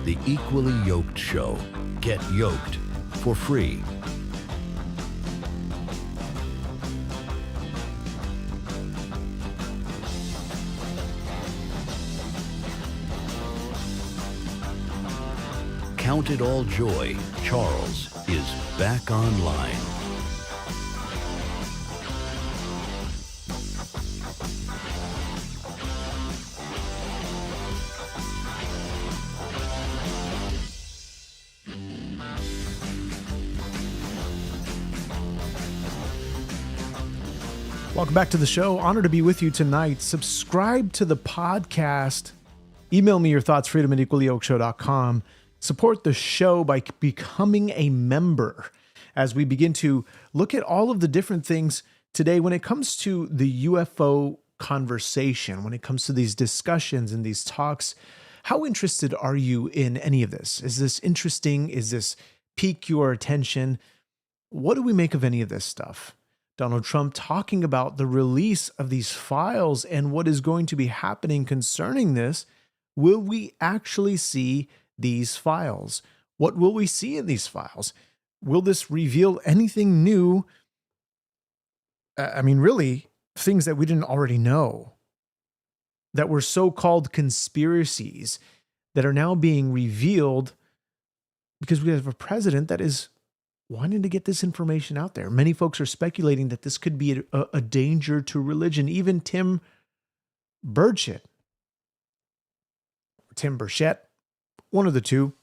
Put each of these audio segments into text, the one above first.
The Equally Yoked Show. Get yoked for free. Count it all joy. Charles is back online. Welcome back to the show. Honored to be with you tonight. Subscribe to the podcast. Email me your thoughts, freedom@equallyyokeshow.com. Support the show by becoming a member as we begin to look at all of the different things today when it comes to the UFO conversation, when it comes to these discussions and these talks. How interested are you in any of this? Is this interesting? Is this pique your attention? What do we make of any of this stuff? Donald Trump talking about the release of these files and what is going to be happening concerning this. Will we actually see these files? What will we see in these files? Will this reveal anything new? Really, things that we didn't already know, that were so-called conspiracies that are now being revealed because we have a president that is wanting to get this information out there. Many folks are speculating that this could be a danger to religion. Even Tim Burchett, one of the two,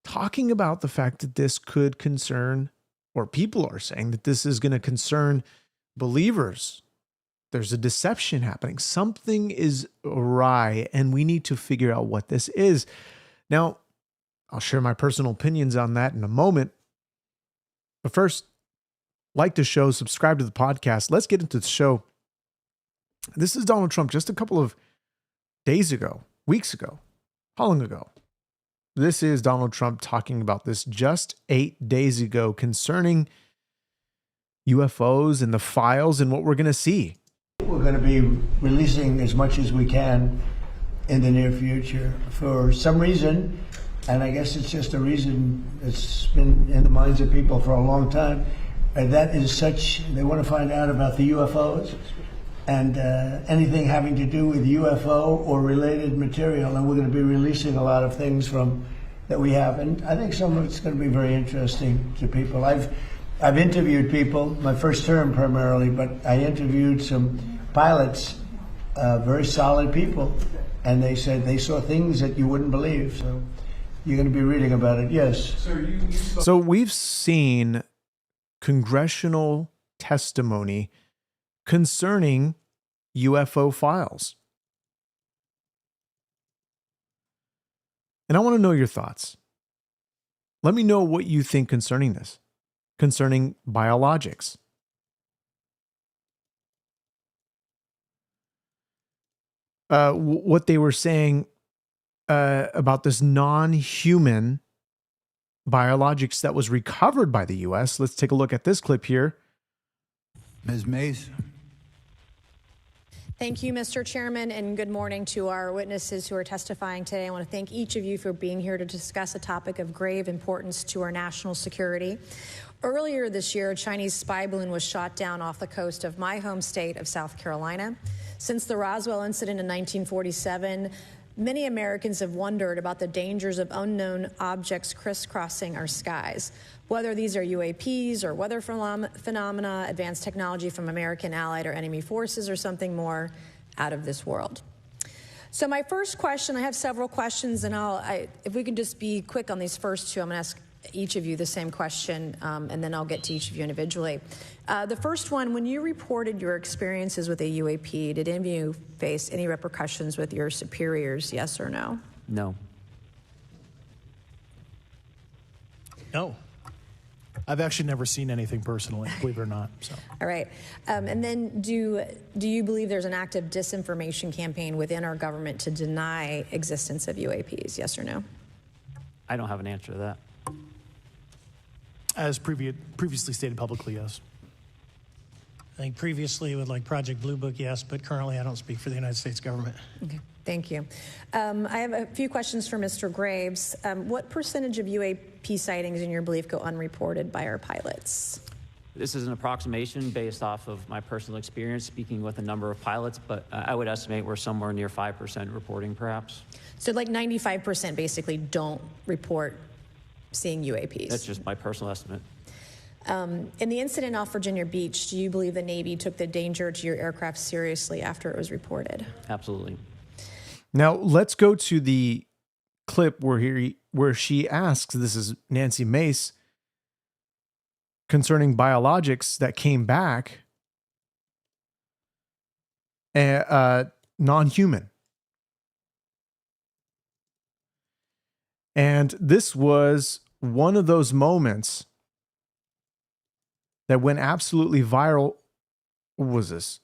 talking about the fact that this could concern, or people are saying that this is going to concern believers. There's a deception happening. Something is awry, and we need to figure out what this is. Now, I'll share my personal opinions on that in a moment. But first, like the show, subscribe to the podcast. Let's get into the show. This is Donald Trump just a couple of days ago, weeks ago. How long ago? This is Donald Trump talking about this just 8 days ago concerning UFOs and the files and what we're going to see. We're going to be releasing as much as we can in the near future. For some reason, and I guess it's just a reason that's been in the minds of people for a long time, that is such, they want to find out about the UFOs and anything having to do with UFO or related material. And we're going to be releasing a lot of things that we have. And I think some of it's going to be very interesting to people. I've interviewed people, my first term primarily, but I interviewed some pilots, very solid people, and they said they saw things that you wouldn't believe. So you're going to be reading about it, yes. So we've seen congressional testimony concerning UFO files. And I want to know your thoughts. Let me know what you think concerning this, concerning biologics. What they were saying about this non-human biologics that was recovered by the U.S. Let's take a look at this clip here. Ms. Mays. Thank you, Mr. Chairman, and good morning to our witnesses who are testifying today. I want to thank each of you for being here to discuss a topic of grave importance to our national security. Earlier this year, a Chinese spy balloon was shot down off the coast of my home state of South Carolina. Since the Roswell incident in 1947, many Americans have wondered about the dangers of unknown objects crisscrossing our skies. Whether these are UAPs or weather phenomena, advanced technology from American allied or enemy forces, or something more out of this world. So my first question, I have several questions, and if we can just be quick on these first two, I'm going to ask each of you the same question, and then I'll get to each of you individually. The first one, when you reported your experiences with a UAP, did any of you face any repercussions with your superiors, yes or no? No. No. I've actually never seen anything personally, believe it or not. So. All right. And then do you believe there's an active disinformation campaign within our government to deny existence of UAPs, yes or no? I don't have an answer to that. As previously stated publicly, yes. I think previously with like Project Blue Book, yes, but currently I don't speak for the United States government. Okay. Thank you. I have a few questions for Mr. Graves. What percentage of UAP sightings, in your belief, go unreported by our pilots? This is an approximation based off of my personal experience speaking with a number of pilots, but I would estimate we're somewhere near 5% reporting, perhaps. So like 95% basically don't report seeing UAPs? That's just my personal estimate. In the incident off Virginia Beach, do you believe the Navy took the danger to your aircraft seriously after it was reported? Absolutely. Now, let's go to the clip where she asks, this is Nancy Mace, concerning biologics that came back non-human. And this was one of those moments that went absolutely viral. What was this?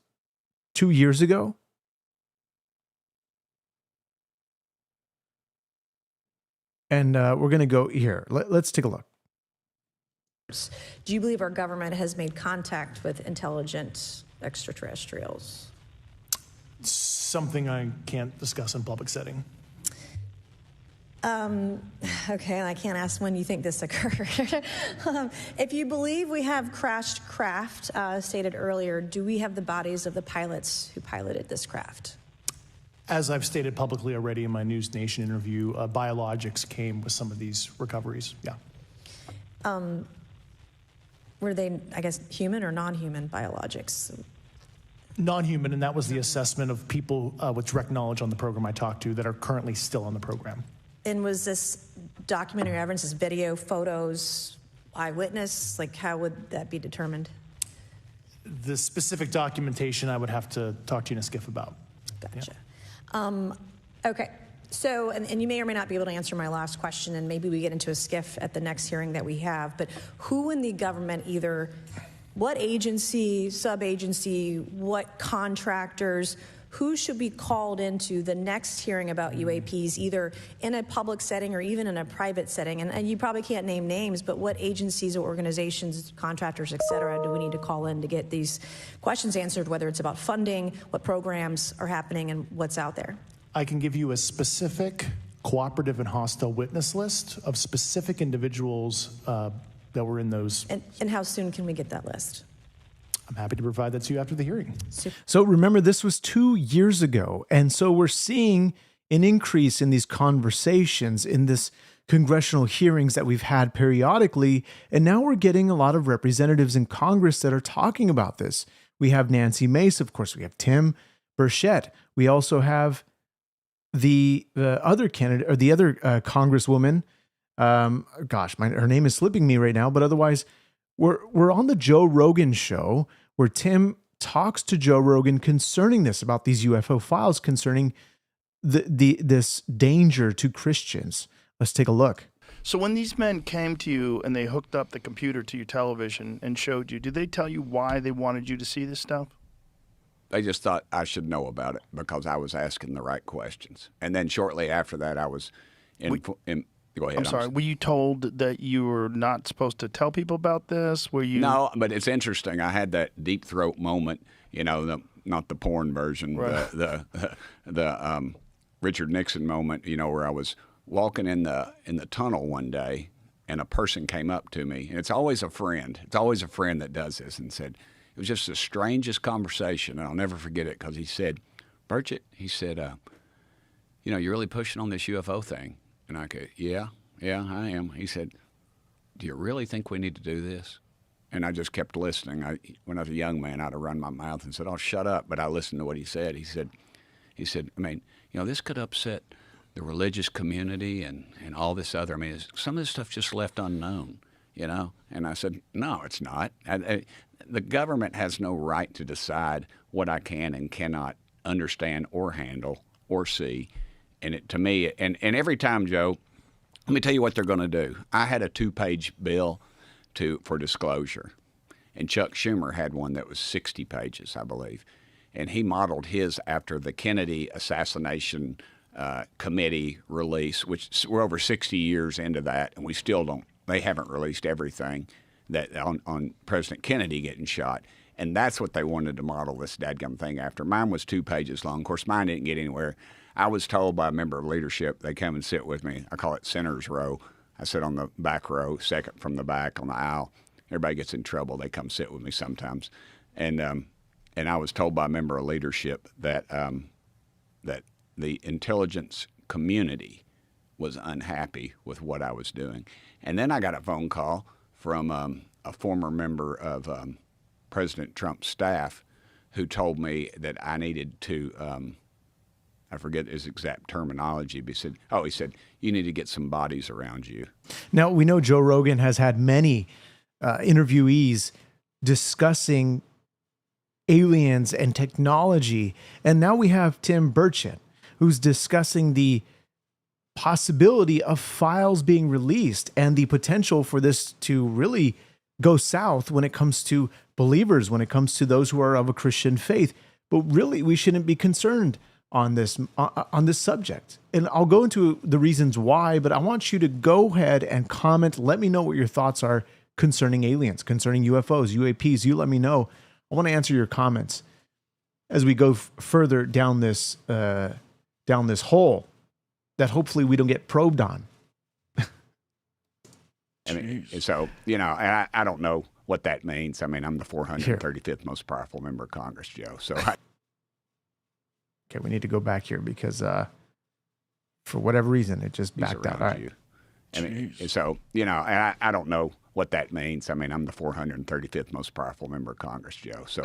2 years ago? And we're going to go here. Let's take a look. Do you believe our government has made contact with intelligent extraterrestrials? Something I can't discuss in public setting. Okay, I can't ask when you think this occurred. If you believe we have crashed craft, stated earlier, do we have the bodies of the pilots who piloted this craft? As I've stated publicly already in my News Nation interview, biologics came with some of these recoveries. Yeah. Were they, I guess, human or non-human biologics? Non-human, and that was the assessment of people with direct knowledge on the program I talked to that are currently still on the program. And was this documentary evidence, this video, photos, eyewitness? Like, how would that be determined? The specific documentation I would have to talk to you in a skiff about. Gotcha. Yeah. Okay. So, and you may or may not be able to answer my last question, and maybe we get into a skiff at the next hearing that we have, but who in the government, either what agency, sub-agency, what contractors, who should be called into the next hearing about UAPs, either in a public setting or even in a private setting? And you probably can't name names, but what agencies or organizations, contractors, et cetera, do we need to call in to get these questions answered, whether it's about funding, what programs are happening, and what's out there? I can give you a specific cooperative and hostile witness list of specific individuals that were in those. And how soon can we get that list? I'm happy to provide that to you after the hearing. So remember, this was 2 years ago. And so we're seeing an increase in these conversations, in this congressional hearings that we've had periodically. And now we're getting a lot of representatives in Congress that are talking about this. We have Nancy Mace, of course, we have Tim Burchett. We also have the other candidate, or the other congresswoman. Her name is slipping me right now, but otherwise, we're on the Joe Rogan show where Tim talks to Joe Rogan concerning this, about these UFO files, concerning this danger to Christians. Let's take a look. So when these men came to you and they hooked up the computer to your television and showed you, did they tell you why they wanted you to see this stuff? They just thought I should know about it because I was asking the right questions. And then shortly after that, I was go ahead. I'm sorry. Were you told that you were not supposed to tell people about this? Were you? No, but it's interesting. I had that deep throat moment. Not the porn version, right. the Richard Nixon moment. Where I was walking in the tunnel one day, and a person came up to me, and it's always a friend. It's always a friend that does this, and said, it was just the strangest conversation, and I'll never forget it because he said, Burchett, he said, you're really pushing on this UFO thing. And I go, yeah, I am. He said, do you really think we need to do this? And I just kept listening. When I was a young man, I'd have run my mouth and said, oh, shut up. But I listened to what he said. He said, this could upset the religious community and all this other. Some of this stuff just left unknown, And I said, no, it's not. The government has no right to decide what I can and cannot understand or handle or see. And to me, and every time, Joe, let me tell you what they're going to do. I had a 2-page bill for disclosure, and Chuck Schumer had one that was 60 pages, I believe. And he modeled his after the Kennedy assassination committee release, which we're over 60 years into that, and we still don't. They haven't released everything that on President Kennedy getting shot. And that's what they wanted to model this dadgum thing after. Mine was 2 pages long. Of course, mine didn't get anywhere. I was told by a member of leadership, they come and sit with me. I call it Center's Row. I sit on the back row, second from the back on the aisle. Everybody gets in trouble. They come sit with me sometimes. And I was told by a member of leadership that that the intelligence community was unhappy with what I was doing. And then I got a phone call from a former member of President Trump's staff who told me that I needed to, I forget his exact terminology, but he said, you need to get some bodies around you. Now, we know Joe Rogan has had many interviewees discussing aliens and technology. And now we have Tim Burchett, who's discussing the possibility of files being released and the potential for this to really go south when it comes to believers, when it comes to those who are of a Christian faith. But really, we shouldn't be concerned on this subject. And I'll go into the reasons why, but I want you to go ahead and comment. Let me know what your thoughts are concerning aliens, concerning UFOs, UAPs. You let me know. I want to answer your comments as we go further down this hole that hopefully we don't get probed on. I mean, so, and I don't know what that means. I mean, I'm the 435th most powerful member of Congress, Joe. So, okay, we need to go back here because for whatever reason, it just backed out. All right. I mean, so, I don't know what that means. I mean, I'm the 435th most powerful member of Congress, Joe. So,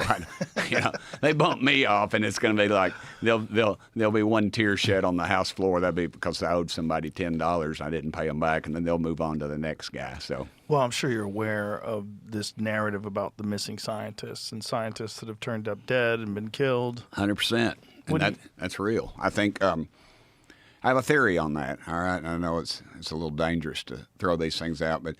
they bump me off, and it's going to be like there'll be one tear shed on the House floor. That'll be because I owed somebody $10. I didn't pay them back, and then they'll move on to the next guy. So, well, I'm sure you're aware of this narrative about the missing scientists and scientists that have turned up dead and been killed. 100%, and that's real. I think. I have a theory on that. All right, and I know it's a little dangerous to throw these things out, but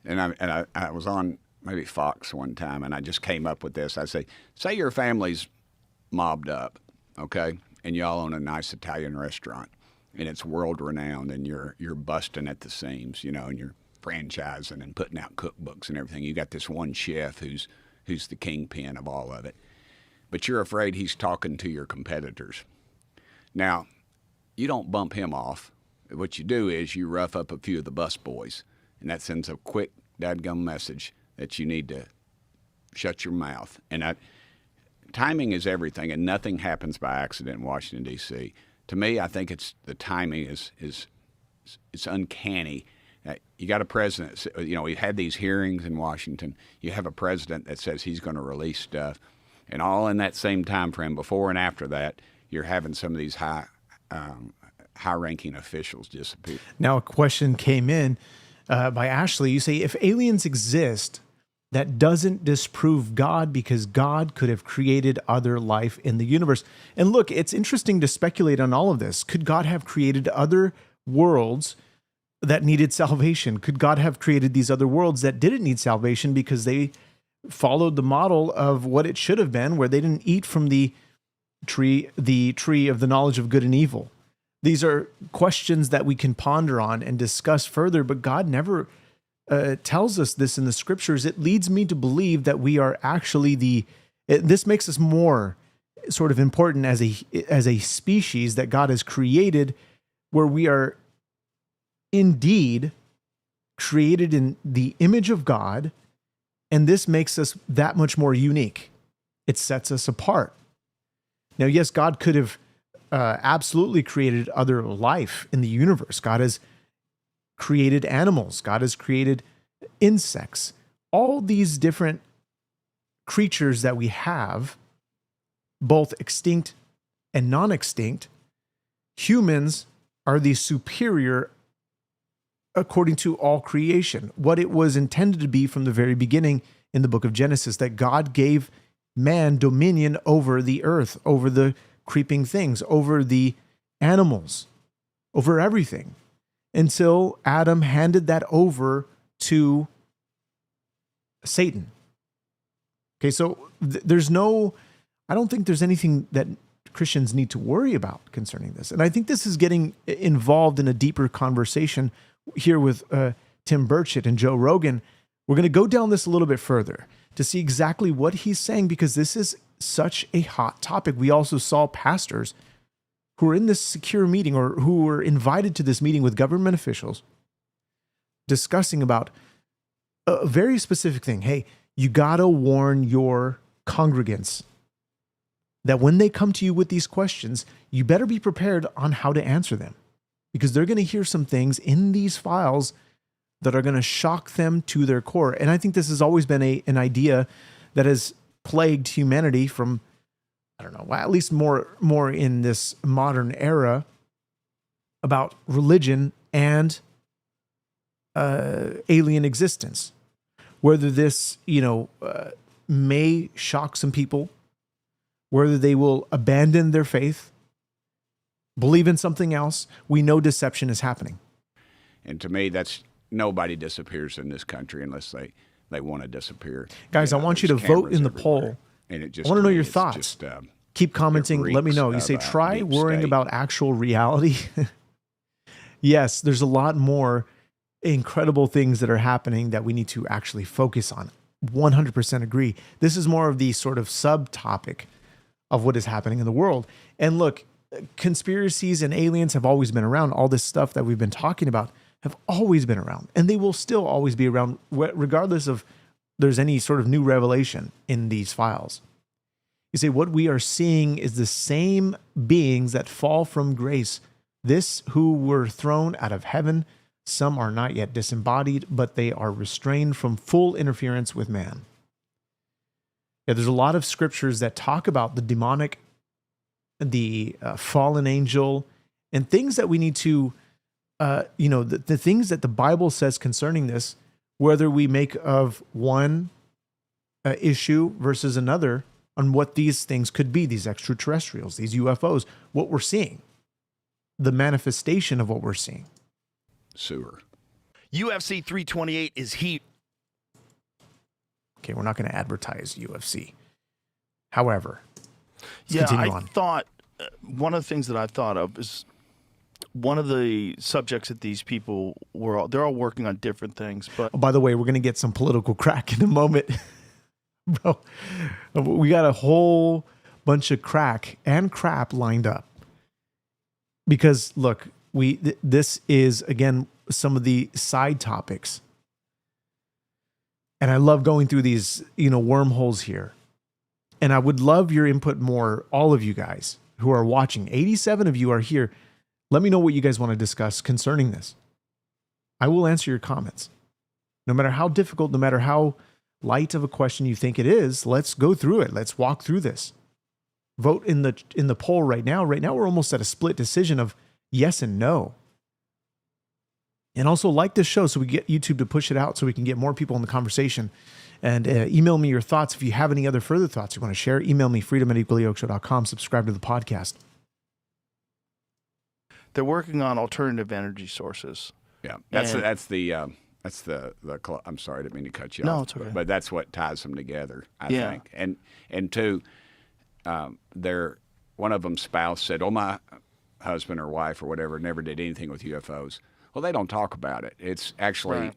I was on maybe Fox one time, and I just came up with this. I say your family's mobbed up, okay, and y'all own a nice Italian restaurant, and it's world renowned, and you're busting at the seams, and you're franchising and putting out cookbooks and everything. You got this one chef who's the kingpin of all of it, but you're afraid he's talking to your competitors. Now, you don't bump him off. What you do is you rough up a few of the bus boys, and that sends a quick dadgum message that you need to shut your mouth. And timing is everything, and nothing happens by accident in Washington, D.C. To me, I think the timing is it's uncanny. You got a president, we've had these hearings in Washington. You have a president that says he's going to release stuff, and all in that same time frame, before and after that, you're having some of these high-ranking officials disappear. Now, a question came in by Ashley. You say, if aliens exist, that doesn't disprove God because God could have created other life in the universe. And look, it's interesting to speculate on all of this. Could God have created other worlds that needed salvation? Could God have created these other worlds that didn't need salvation because they followed the model of what it should have been, where they didn't eat from the tree of the knowledge of good and evil? These are questions that we can ponder on and discuss further, but God never tells us this in the scriptures. It leads me to believe that we are actually this makes us more sort of important as a species that God has created, where we are indeed created in the image of God, and this makes us that much more unique. It sets us apart. Now, yes, God could have absolutely created other life in the universe. God has created animals. God has created insects. All these different creatures that we have, both extinct and non-extinct, humans are the superior according to all creation, what it was intended to be from the very beginning in the book of Genesis, that God gave man dominion over the earth, over the creeping things, over the animals, over everything, until Adam handed that over to Satan. Okay, so I don't think there's anything that Christians need to worry about concerning this. And I think this is getting involved in a deeper conversation here with Tim Burchett and Joe Rogan. We're going to go down this a little bit further to see exactly what he's saying, because this is such a hot topic. We also saw pastors who are in this secure meeting or who were invited to this meeting with government officials discussing about a very specific thing. Hey, you got to warn your congregants that when they come to you with these questions, you better be prepared on how to answer them, because they're going to hear some things in these files that are going to shock them to their core. And I think this has always been an idea that has plagued humanity from, I don't know, at least more in this modern era, about religion and alien existence. Whether this, may shock some people, whether they will abandon their faith, believe in something else, we know deception is happening. And to me, that's nobody disappears in this country unless they want to disappear. Guys, I want you to vote in the poll. And I want to know your thoughts. Keep commenting. Let me know. You say, try worrying about actual reality. Yes, there's a lot more incredible things that are happening that we need to actually focus on. 100% agree. This is more of the sort of subtopic of what is happening in the world. And look, conspiracies and aliens have always been around. All this stuff that we've been talking about have always been around, and they will still always be around, regardless of there's any sort of new revelation in these files. You say, what we are seeing is the same beings that fall from grace, this who were thrown out of heaven. Some are not yet disembodied, but they are restrained from full interference with man. Yeah, there's a lot of scriptures that talk about the demonic, the fallen angel, and things that we need to, the things that the Bible says concerning this, whether we make of one issue versus another, on what these things could be, these extraterrestrials, these UFOs, what we're seeing, the manifestation of what we're seeing. Sewer. UFC 328 is here. Okay, we're not going to advertise UFC. However, I thought one of the things that I thought of is one of the subjects that these people they're all working on different things. But by the way, we're going to get some political crack in a moment. Bro, we got a whole bunch of crack and crap lined up. Because look, this is, again, some of the side topics. And I love going through these, wormholes here. And I would love your input more, all of you guys who are watching. 87 of you are here. Let me know what you guys want to discuss concerning this. I will answer your comments. No matter how difficult, no matter how light of a question you think it is, let's go through it. Let's walk through this. Vote in the poll right now. Right now, we're almost at a split decision of yes and no. And also like this show so we get YouTube to push it out so we can get more people in the conversation. And email me your thoughts. If you have any other further thoughts you want to share, email me, freedom@equallyoakeshow.com. Subscribe to the podcast. They're working on alternative energy sources. Yeah, that's the I'm sorry, I didn't mean to cut you off. No, it's okay. But that's what ties them together, I think. And two, one of them's spouse said, "Oh, my husband or wife or whatever never did anything with UFOs." Well, they don't talk about it. It's actually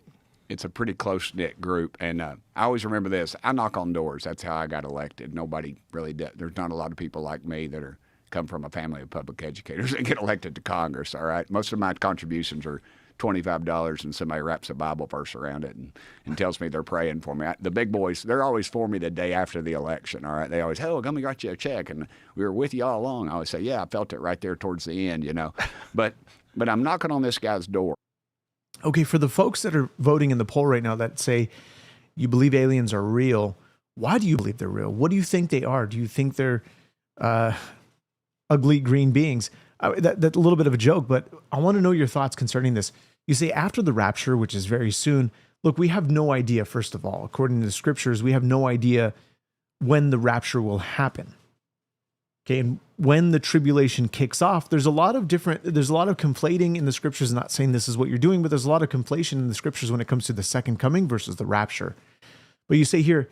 It's a pretty close-knit group. And I always remember this. I knock on doors. That's how I got elected. Nobody really does. There's not a lot of people like me that come from a family of public educators and get elected to Congress, all right? Most of my contributions are $25 and somebody wraps a Bible verse around it and tells me they're praying for me. The big boys, they're always for me the day after the election, all right? They always, "Oh, come and got you a check, and we were with you all along." I always say, "Yeah, I felt it right there towards the end, But I'm knocking on this guy's door. Okay, for the folks that are voting in the poll right now that say you believe aliens are real, why do you believe they're real? What do you think they are? Do you think they're ugly green beings? That's a little bit of a joke, but I want to know your thoughts concerning this. You say after the rapture, which is very soon. Look, we have no idea, first of all. According to the scriptures, we have no idea when the rapture will happen. Okay, and when the tribulation kicks off, there's a lot of conflating in the scriptures. Not saying this is what you're doing, but there's a lot of conflation in the scriptures when it comes to the second coming versus the rapture. But you say here,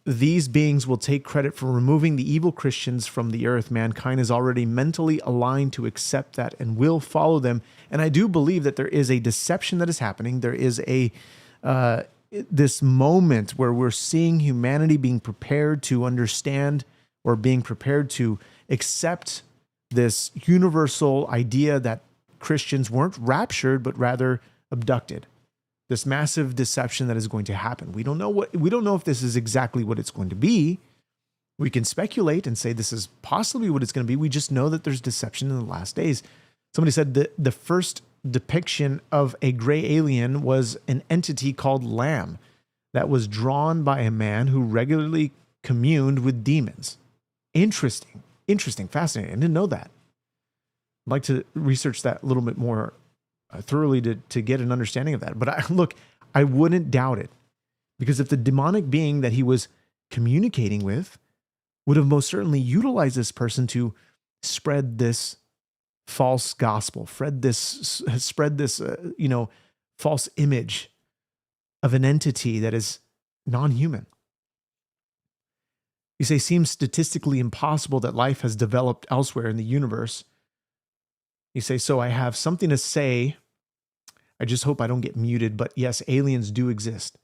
these beings will take credit for removing the evil Christians from the earth. Mankind is already mentally aligned to accept that and will follow them. And I do believe that there is a deception that is happening. There is this moment where we're seeing humanity being prepared to understand or being prepared to accept this universal idea that Christians weren't raptured, but rather abducted. This massive deception that is going to happen. We don't know if this is exactly what it's going to be. We can speculate and say this is possibly what it's going to be. We just know that there's deception in the last days. Somebody said that the first depiction of a gray alien was an entity called Lamb that was drawn by a man who regularly communed with demons. Interesting, fascinating. I didn't know that. I'd like to research that a little bit more thoroughly to get an understanding of that. But I wouldn't doubt it, because if the demonic being that he was communicating with would have most certainly utilized this person to spread this false gospel, spread this false image of an entity that is non-human. You say, seems statistically impossible that life has developed elsewhere in the universe. You say, so I have something to say. I just hope I don't get muted, but yes, aliens do exist.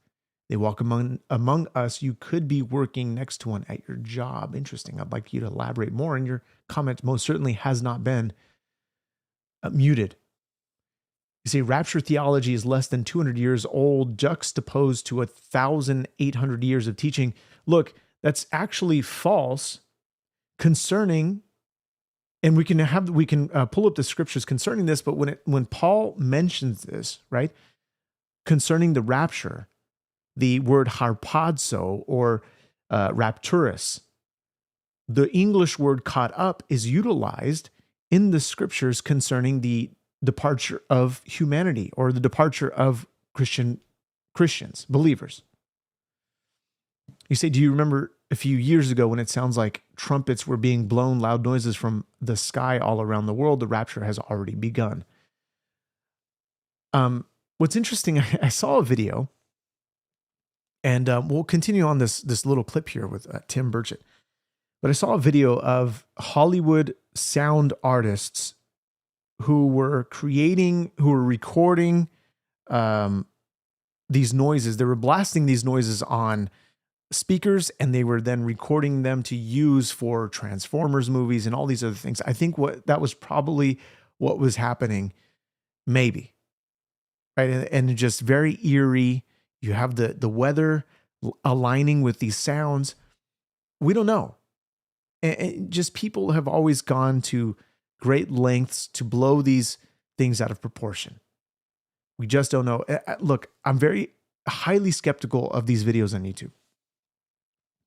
They walk among us. You could be working next to one at your job. Interesting. I'd like you to elaborate more, and your comment most certainly has not been muted. You say rapture theology is less than 200 years old, juxtaposed to 1,800 years of teaching. Look, that's actually false concerning, and we can pull up the scriptures concerning this, but when Paul mentions this, right, concerning the rapture, the word harpazo or rapturus, the English word caught up is utilized in the scriptures concerning the departure of humanity or the departure of Christians, believers. You say, do you remember a few years ago when it sounds like trumpets were being blown, loud noises from the sky all around the world? The rapture has already begun. What's interesting, I saw a video, and we'll continue on this little clip here with Tim Burchett. But I saw a video of Hollywood sound artists who were recording these noises. They were blasting these noises on speakers, and they were then recording them to use for Transformers movies and all these other things. I think that was probably what was happening, maybe. Right? And just very eerie. You have the weather aligning with these sounds. We don't know. And just people have always gone to great lengths to blow these things out of proportion. We just don't know. Look, I'm very highly skeptical of these videos on YouTube.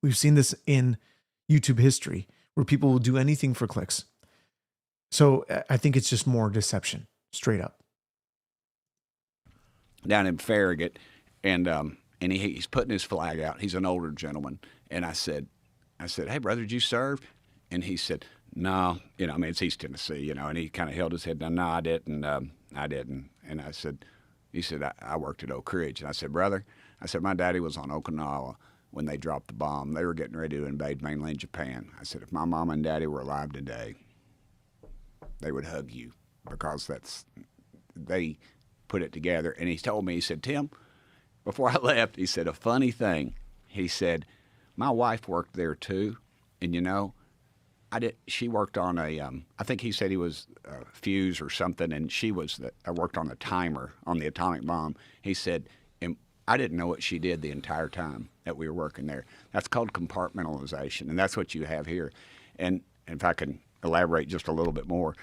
We've seen this in YouTube history where people will do anything for clicks. So I think it's just more deception, straight up. Down in Farragut, and he's putting his flag out. He's an older gentleman, and I said, hey, brother, did you serve? And he said, no, it's East Tennessee, and he kind of held his head down. No, I didn't. And he said, I worked at Oak Ridge. And I said, brother, my daddy was on Okinawa when they dropped the bomb. They were getting ready to invade mainland Japan. I said, if my mom and daddy were alive today, they would hug you, because they put it together. And he told me, he said, Tim, before I left, he said, a funny thing. He said, my wife worked there too, and she worked on I think he said he was a fuse or something, and I worked on a timer on the atomic bomb. He said, and I didn't know what she did the entire time that we were working there. That's called compartmentalization, and that's what you have here. And if I can elaborate just a little bit more,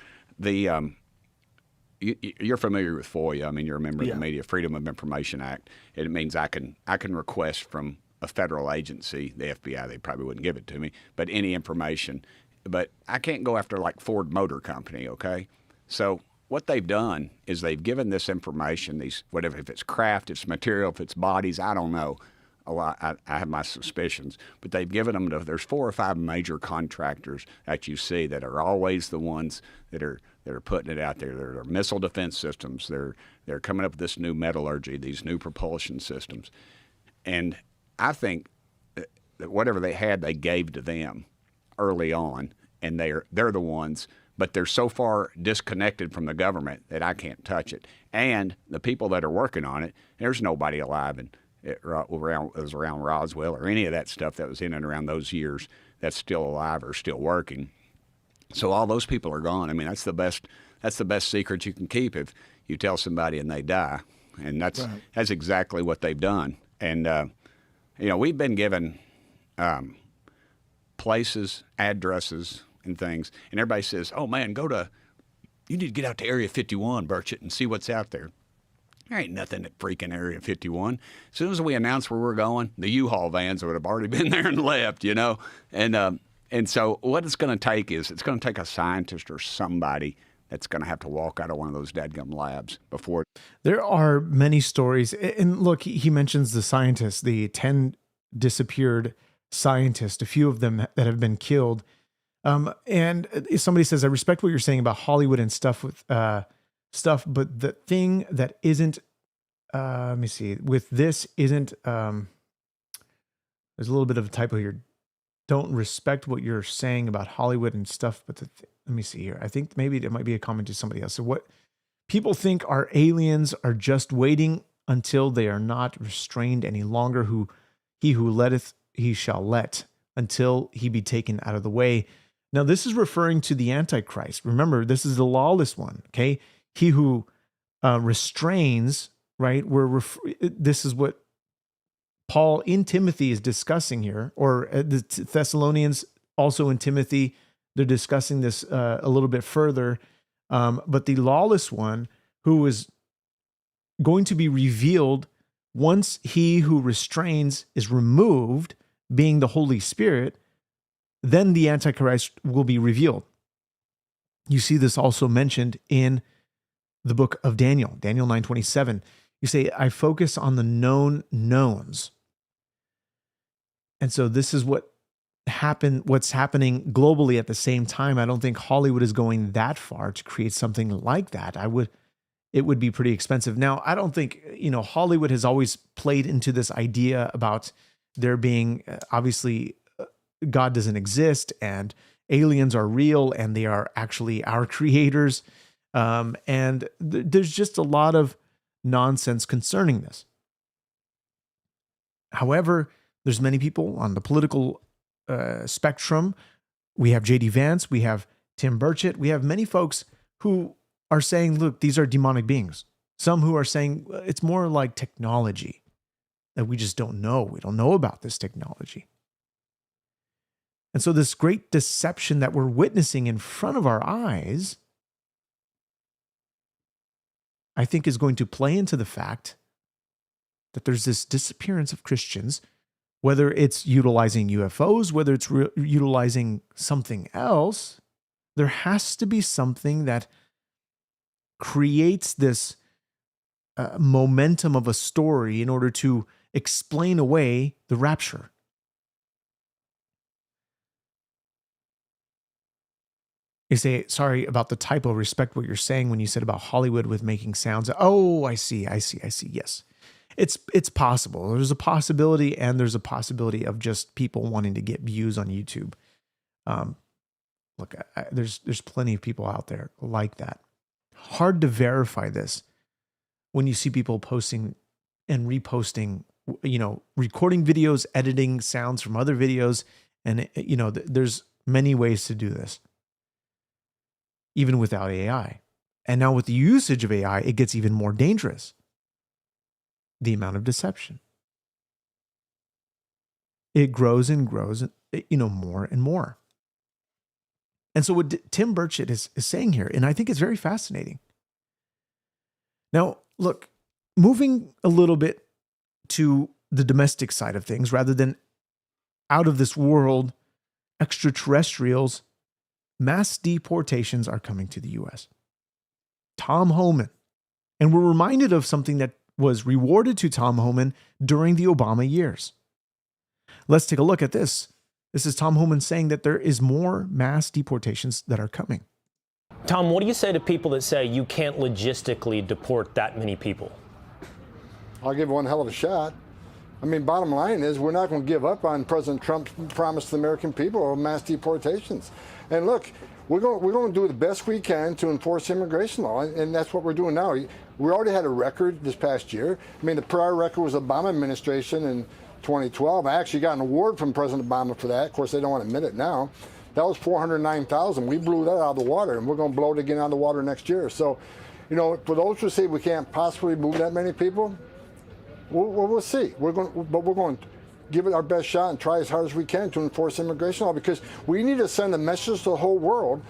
you're familiar with FOIA. You're a member of the Media Freedom of Information Act. It means I can request from a federal agency, the FBI, they probably wouldn't give it to me, but any information. But I can't go after like Ford Motor Company, okay? So what they've done is they've given this information, whatever, if it's craft, it's material, if it's bodies, I don't know. I have my suspicions, but they've given them to, there's 4 or 5 major contractors that you see that are always the ones that are putting it out there. They're missile defense systems. They're coming up with this new metallurgy, these new propulsion systems. And I think that whatever they had, they gave to them early on, and they're the ones, but they're so far disconnected from the government that I can't touch it. And the people that are working on it, there's nobody alive around Roswell or any of that stuff that was in and around those years that's still alive or still working. So all those people are gone. I mean, that's the best secret you can keep if you tell somebody and they die. And that's exactly what they've done. And, we've been given places, addresses, and things. And everybody says, oh, man, you need to get out to Area 51, Burchett, and see what's out there. There ain't nothing at freaking Area 51. As soon as we announced where we're going, the U-Haul vans would have already been there and left, And so what it's going to take is it's going to take a scientist or somebody that's going to have to walk out of one of those dadgum labs before. There are many stories. And look, he mentions the scientists, the 10 disappeared scientists, a few of them that have been killed. And somebody says, I respect what you're saying about Hollywood and stuff, but the thing that isn't, let me see, with this isn't, there's a little bit of a typo here. Don't respect what you're saying about Hollywood and stuff, but let me see here. I think maybe it might be a comment to somebody else. So what people think are aliens are just waiting until they are not restrained any longer. He who letteth, he shall let, until he be taken out of the way. Now, this is referring to the Antichrist. Remember, this is the lawless one, okay? He who restrains, right? This is what Paul in Timothy is discussing here, or the Thessalonians also in Timothy, they're discussing this a little bit further. But the lawless one who is going to be revealed once he who restrains is removed, being the Holy Spirit, then the Antichrist will be revealed. You see this also mentioned in the book of Daniel 9:27. You say, I focus on the known knowns. And so this is what's happening globally at the same time. I don't think Hollywood is going that far to create something like that. It would be pretty expensive. Now, I don't think, Hollywood has always played into this idea about there being, obviously, God doesn't exist and aliens are real and they are actually our creators. And there's just a lot of nonsense concerning this. However, there's many people on the political spectrum. We have J.D. Vance, we have Tim Burchett, we have many folks who are saying, look, these are demonic beings. Some who are saying it's more like technology that we just don't know. We don't know about this technology. And so this great deception that we're witnessing in front of our eyes, I think is going to play into the fact that there's this disappearance of Christians, whether it's utilizing UFOs, whether it's utilizing something else. There has to be something that creates this momentum of a story in order to explain away the rapture. You say, sorry about the typo, respect what you're saying when you said about Hollywood with making sounds. Oh, I see. Yes. It's possible. There's a possibility, and there's a possibility of just people wanting to get views on YouTube. Look, there's plenty of people out there like that. Hard to verify this when you see people posting and reposting, recording videos, editing sounds from other videos. And, there's many ways to do this, even without AI. And now with the usage of AI, it gets even more dangerous. The amount of deception. It grows and grows, more and more. And so what Tim Burchett is saying here, and I think it's very fascinating. Now, look, moving a little bit to the domestic side of things, rather than out of this world, extraterrestrials, mass deportations are coming to the U.S. Tom Homan. And we're reminded of something that was rewarded to Tom Homan during the Obama years. Let's take a look at this. This is Tom Homan saying that there is more mass deportations that are coming. Tom, what do you say to people that say you can't logistically deport that many people? I'll give one hell of a shot. I mean, bottom line is we're not going to give up on President Trump's promise to the American people of mass deportations. And look, we're going to do the best we can to enforce immigration law, and that's what we're doing now. We already had a record this past year. I mean, the prior record was the Obama administration in 2012. I actually got an award from President Obama for that. Of course, they don't want to admit it now. That was 409,000. We blew that out of the water, and we're going to blow it again out of the water next year. So, you know, for those who say we can't possibly move that many people, we'll see. But we're going to give it our best shot and try as hard as we can to enforce immigration law, because we need to send a message to the whole world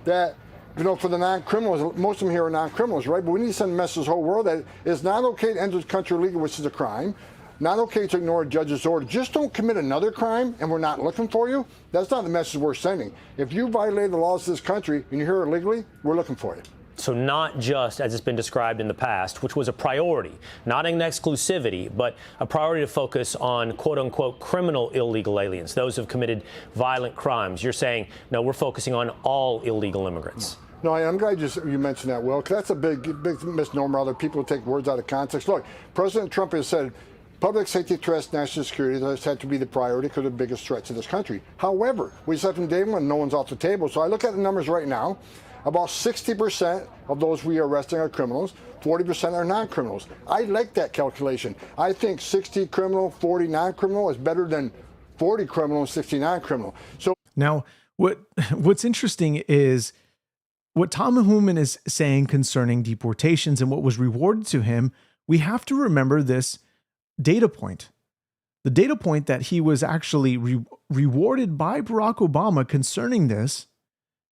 that, you know, for the non-criminals, most of them here are non-criminals, right? But we need to send a message to the whole world that it's not okay to enter the country illegally, which is a crime. Not okay to ignore a judge's order. Just don't commit another crime and we're not looking for you. That's not the message we're sending. If you violate the laws of this country and you're here illegally, we're looking for you. So not just, as it's been described in the past, which was a priority, not an exclusivity, but a priority to focus on quote-unquote criminal illegal aliens, those who have committed violent crimes. You're saying, no, we're focusing on all illegal immigrants. No, I'm glad you mentioned that, Will, because that's a big misnomer. Other people take words out of context. Look, President Trump has said public safety threats, national security, those have to be the priority because they're the biggest threats to this country. However, we said from day one, no one's off the table. So I look at the numbers right now. About 60% of those we are arresting are criminals, 40% are non-criminals. I like that calculation. I think 60 criminal, 40 non-criminal is better than 40 criminal and 60 non-criminal. So now, what's interesting is what Tom Hooman is saying concerning deportations and what was rewarded to him. We have to remember this data point. The data point that he was actually rewarded by Barack Obama concerning this,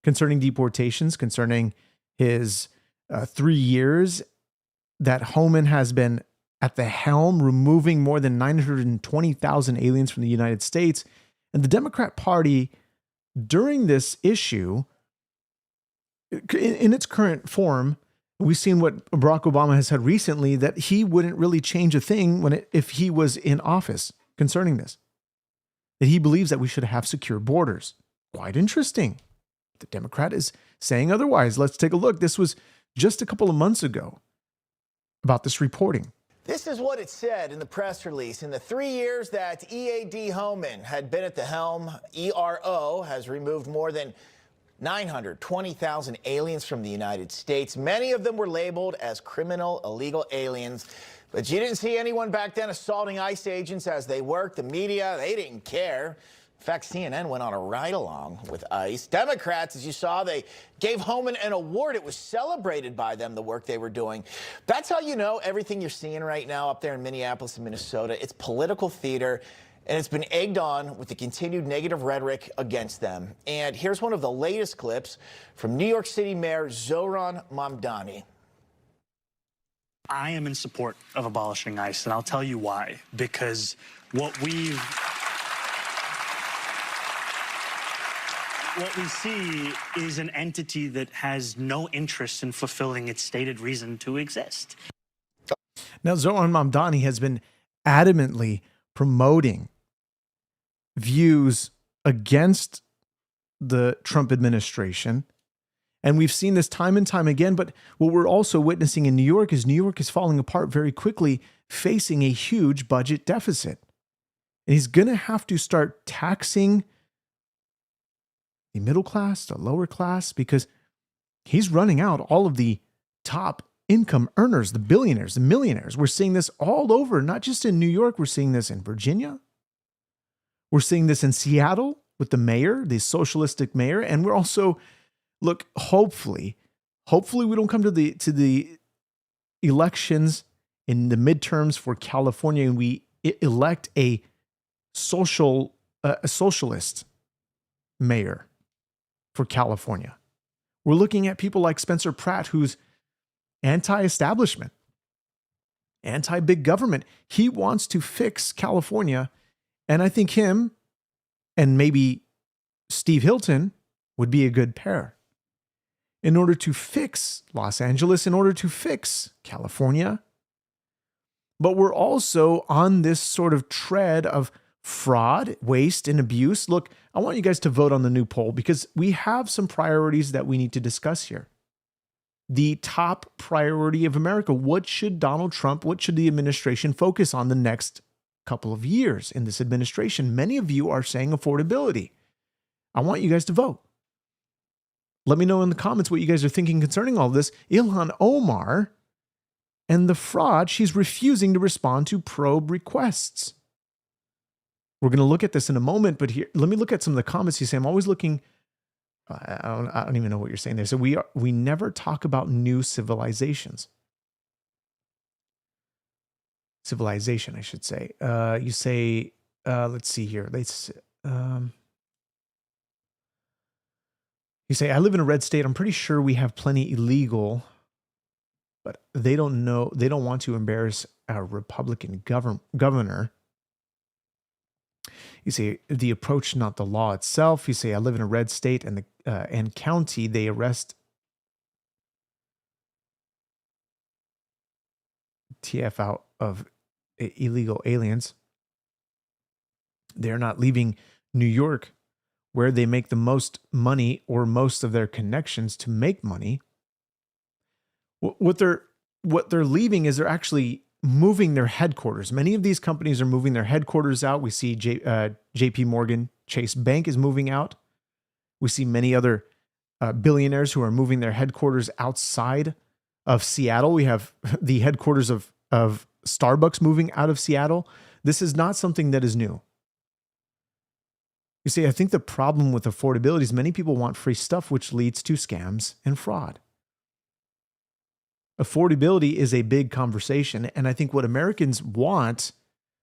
concerning deportations, concerning his 3 years that Homan has been at the helm, removing more than 920,000 aliens from the United States. And the Democrat Party, during this issue, in its current form, we've seen what Barack Obama has said recently, that he wouldn't really change a thing if he was in office concerning this. That he believes that we should have secure borders. Quite interesting. The Democrat is saying otherwise. Let's take a look. This was just a couple of months ago about this reporting. This is what it said in the press release. In the 3 years that EAD Homan had been at the helm, ERO has removed more than 920,000 aliens from the United States. Many of them were labeled as criminal illegal aliens. But you didn't see anyone back then assaulting ICE agents as they worked. The media, they didn't care. In fact, CNN went on a ride-along with ICE. Democrats, as you saw, they gave Homan an award. It was celebrated by them, the work they were doing. That's how you know everything you're seeing right now up there in Minneapolis and Minnesota. It's political theater, and it's been egged on with the continued negative rhetoric against them. And here's one of the latest clips from New York City Mayor Zohran Mamdani. I am in support of abolishing ICE, and I'll tell you why. Because what we see is an entity that has no interest in fulfilling its stated reason to exist. Now, Zohran Mamdani has been adamantly promoting views against the Trump administration. And we've seen this time and time again. But what we're also witnessing in New York is falling apart very quickly, facing a huge budget deficit. And he's going to have to start taxing the middle class, the lower class, because he's running out all of the top income earners, the billionaires, the millionaires. We're seeing this all over, not just in New York. We're seeing this in Virginia. We're seeing this in Seattle with the mayor, the socialistic mayor. And we're also, look, hopefully we don't come to the elections in the midterms for California and we elect a socialist mayor for California. We're looking at people like Spencer Pratt, who's anti-establishment, anti-big government. He wants to fix California. And I think him and maybe Steve Hilton would be a good pair in order to fix Los Angeles, in order to fix California. But we're also on this sort of tread of fraud, waste, and abuse. Look, I want you guys to vote on the new poll because we have some priorities that we need to discuss here. The top priority of America. What should Donald Trump, what should the administration focus on the next couple of years in this administration? Many of you are saying affordability. I want you guys to vote. Let me know in the comments what you guys are thinking concerning all this. Ilhan Omar and the fraud, she's refusing to respond to probe requests. We're going to look at this in a moment, but here, let me look at some of the comments. You say, I'm always looking I don't even know what you're saying there. So we never talk about new civilizations. Civilization, I should say. You say, let's see here. You say, I live in a red state. I'm pretty sure we have plenty illegal, but they don't know. They don't want to embarrass our Republican governor. You say the approach, not the law itself. You say I live in a red state and and county. They arrest TF out of illegal aliens. They're not leaving New York, where they make the most money or most of their connections to make money. What they're leaving is they're actually moving their headquarters. Many of these companies are moving their headquarters out. We see JP Morgan Chase Bank is moving out. We see many other billionaires who are moving their headquarters outside of Seattle. We have the headquarters of Starbucks moving out of Seattle. This is not something that is new. You see, I think the problem with affordability is many people want free stuff, which leads to scams and fraud. Affordability is a big conversation, and I think what Americans want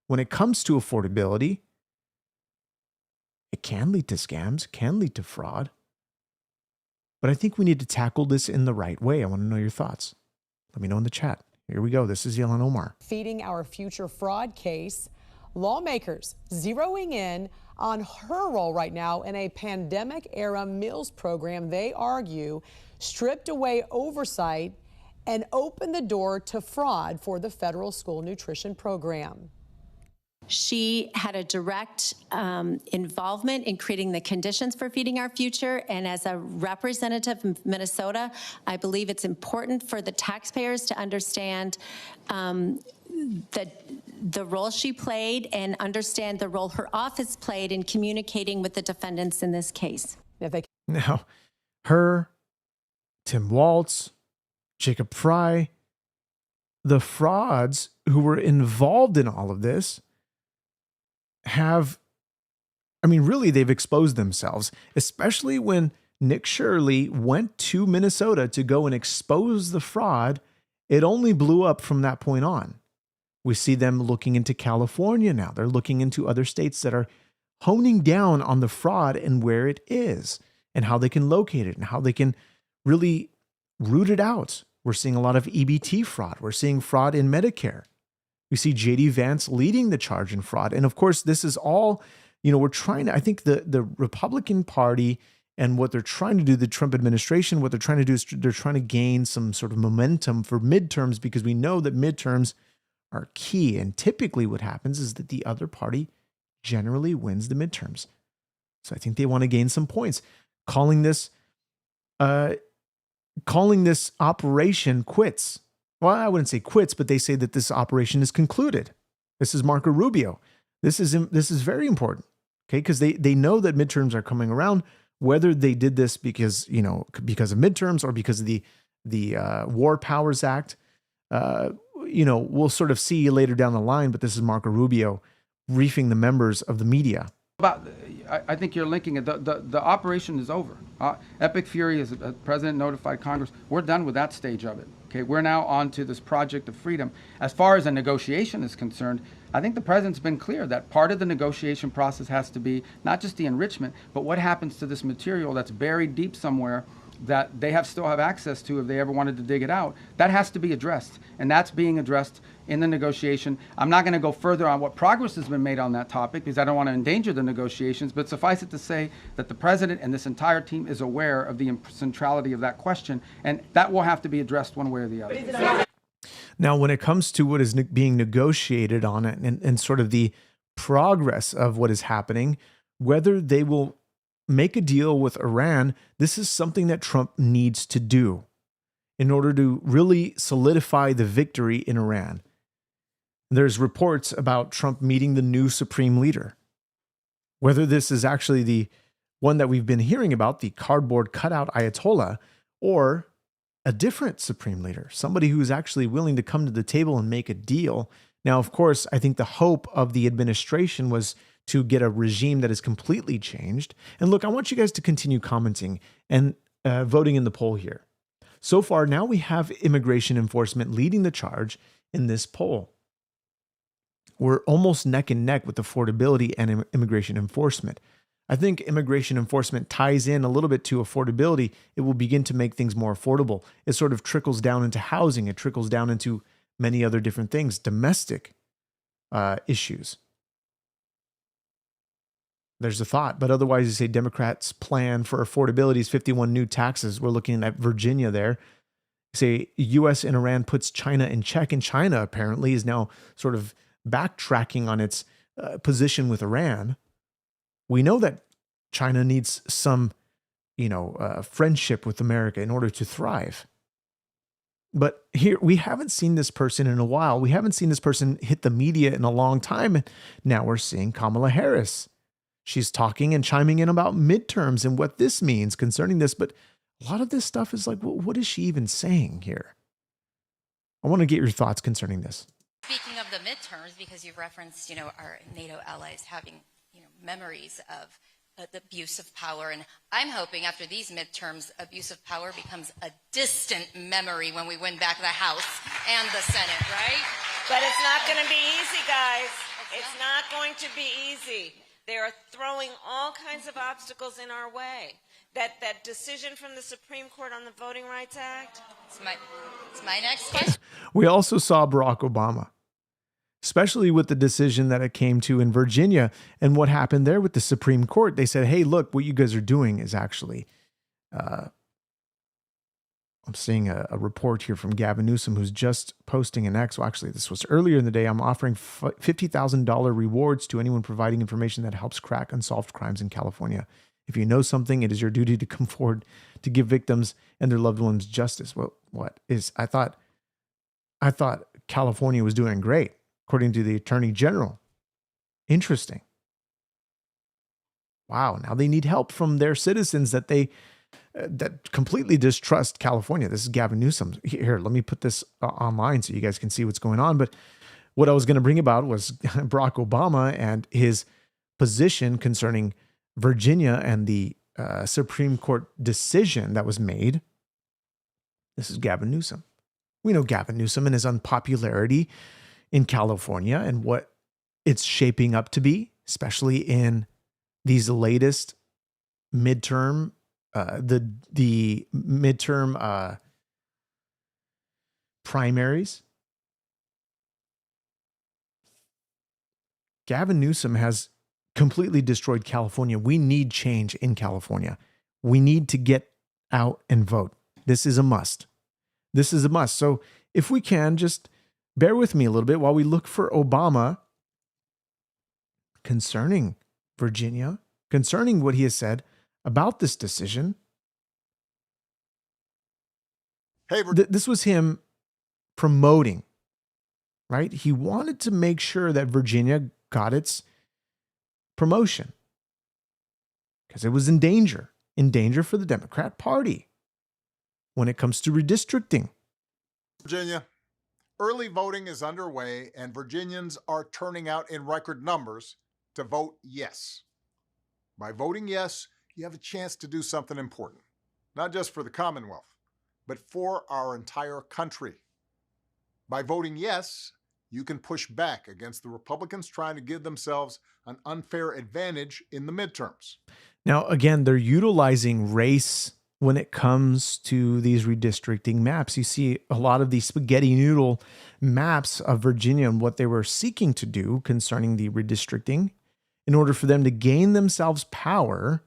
when it comes to affordability, it can lead to scams, can lead to fraud. But I think we need to tackle this in the right way. I want to know your thoughts. Let me know in the chat. Here we go. This is Yellen Omar. Feeding our future fraud case, lawmakers zeroing in on her role right now in a pandemic-era meals program they argue stripped away oversight and opened the door to fraud for the federal school nutrition program. She had a direct involvement in creating the conditions for feeding our future. And as a representative of Minnesota, I believe it's important for the taxpayers to understand the role she played and understand the role her office played in communicating with the defendants in this case. Now, her, Tim Walz, Jacob Fry, the frauds who were involved in all of this really, they've exposed themselves, especially when Nick Shirley went to Minnesota to go and expose the fraud. It only blew up from that point on. We see them looking into California now. They're looking into other states that are honing down on the fraud and where it is and how they can locate it and how they can really root it out. We're seeing a lot of EBT fraud. We're seeing fraud in Medicare. We see J.D. Vance leading the charge in fraud. And of course, this is all, we're trying to, I think the Republican Party and what they're trying to do, the Trump administration, what they're trying to do is they're trying to gain some sort of momentum for midterms, because we know that midterms are key. And typically what happens is that the other party generally wins the midterms. So I think they want to gain some points. Calling this operation quits. Well, I wouldn't say quits, but they say that this operation is concluded. This is Marco Rubio. This is very important, okay? Because they know that midterms are coming around. Whether they did this because of midterms or because of the War Powers Act, we'll sort of see later down the line. But this is Marco Rubio briefing the members of the media. I think you're linking it. The operation is over. Epic Fury, as the president notified Congress, we're done with that stage of it. Okay, we're now on to this project of freedom. As far as a negotiation is concerned, I think the president's been clear that part of the negotiation process has to be not just the enrichment, but what happens to this material that's buried deep somewhere that they still have access to if they ever wanted to dig it out. That has to be addressed, and that's being addressed in the negotiation. I'm not going to go further on what progress has been made on that topic because I don't want to endanger the negotiations, but suffice it to say that the president and this entire team is aware of the centrality of that question, and that will have to be addressed one way or the other. Now, when it comes to what is being negotiated on it and sort of the progress of what is happening, whether they will make a deal with Iran, this is something that Trump needs to do in order to really solidify the victory in Iran. There's reports about Trump meeting the new supreme leader. Whether this is actually the one that we've been hearing about, the cardboard cutout Ayatollah, or a different supreme leader, somebody who's actually willing to come to the table and make a deal. Now, of course, I think the hope of the administration was to get a regime that is completely changed. And look, I want you guys to continue commenting and voting in the poll here. So far, now we have immigration enforcement leading the charge in this poll. We're almost neck and neck with affordability and immigration enforcement. I think immigration enforcement ties in a little bit to affordability. It will begin to make things more affordable. It sort of trickles down into housing. It trickles down into many other different things, domestic issues. There's a thought, but otherwise you say Democrats' plan for affordability is 51 new taxes. We're looking at Virginia there. Say U.S. and Iran puts China in check, and China apparently is now sort of backtracking on its position with Iran. We know that China needs some, friendship with America in order to thrive. But here, we haven't seen this person in a while. We haven't seen this person hit the media in a long time. And now we're seeing Kamala Harris. She's talking and chiming in about midterms and what this means concerning this. But a lot of this stuff is like, well, what is she even saying here? I want to get your thoughts concerning this. Speaking of the midterms, because you've referenced, our NATO allies having, memories of the abuse of power. And I'm hoping after these midterms, abuse of power becomes a distant memory when we win back the House and the Senate, right? But it's not going to be easy, guys. It's not going to be easy. They are throwing all kinds of obstacles in our way. That decision from the Supreme Court on the Voting Rights Act. It's my next question. We also saw Barack Obama, especially with the decision that it came to in Virginia and what happened there with the Supreme Court. They said, hey, look, what you guys are doing is actually, I'm seeing a report here from Gavin Newsom, who's just posting an X. Well, actually, this was earlier in the day. I'm offering $50,000 rewards to anyone providing information that helps crack unsolved crimes in California. If you know something, it is your duty to come forward to give victims and their loved ones justice. Well, I thought California was doing great, according to the Attorney General. Interesting. Wow. Now they need help from their citizens that completely distrust California. This is Gavin Newsom. Here, let me put this online so you guys can see what's going on. But what I was going to bring about was Barack Obama and his position concerning Virginia and the Supreme Court decision that was made. This is Gavin Newsom. We know Gavin Newsom and his unpopularity in California and what it's shaping up to be, especially in these latest midterm, the midterm primaries. Gavin Newsom has completely destroyed California. We need change in California. We need to get out and vote. This is a must. This is a must. So if we can, just bear with me a little bit while we look for Obama concerning Virginia, concerning what he has said about this decision. Hey, this was him promoting, right? He wanted to make sure that Virginia got its promotion because it was in danger for the Democrat Party when it comes to redistricting. Virginia, early voting is underway and Virginians are turning out in record numbers to vote yes. By voting yes, you have a chance to do something important, not just for the Commonwealth, but for our entire country. By voting yes, you can push back against the Republicans trying to give themselves an unfair advantage in the midterms. Now, again, they're utilizing race when it comes to these redistricting maps. You see a lot of these spaghetti noodle maps of Virginia and what they were seeking to do concerning the redistricting in order for them to gain themselves power.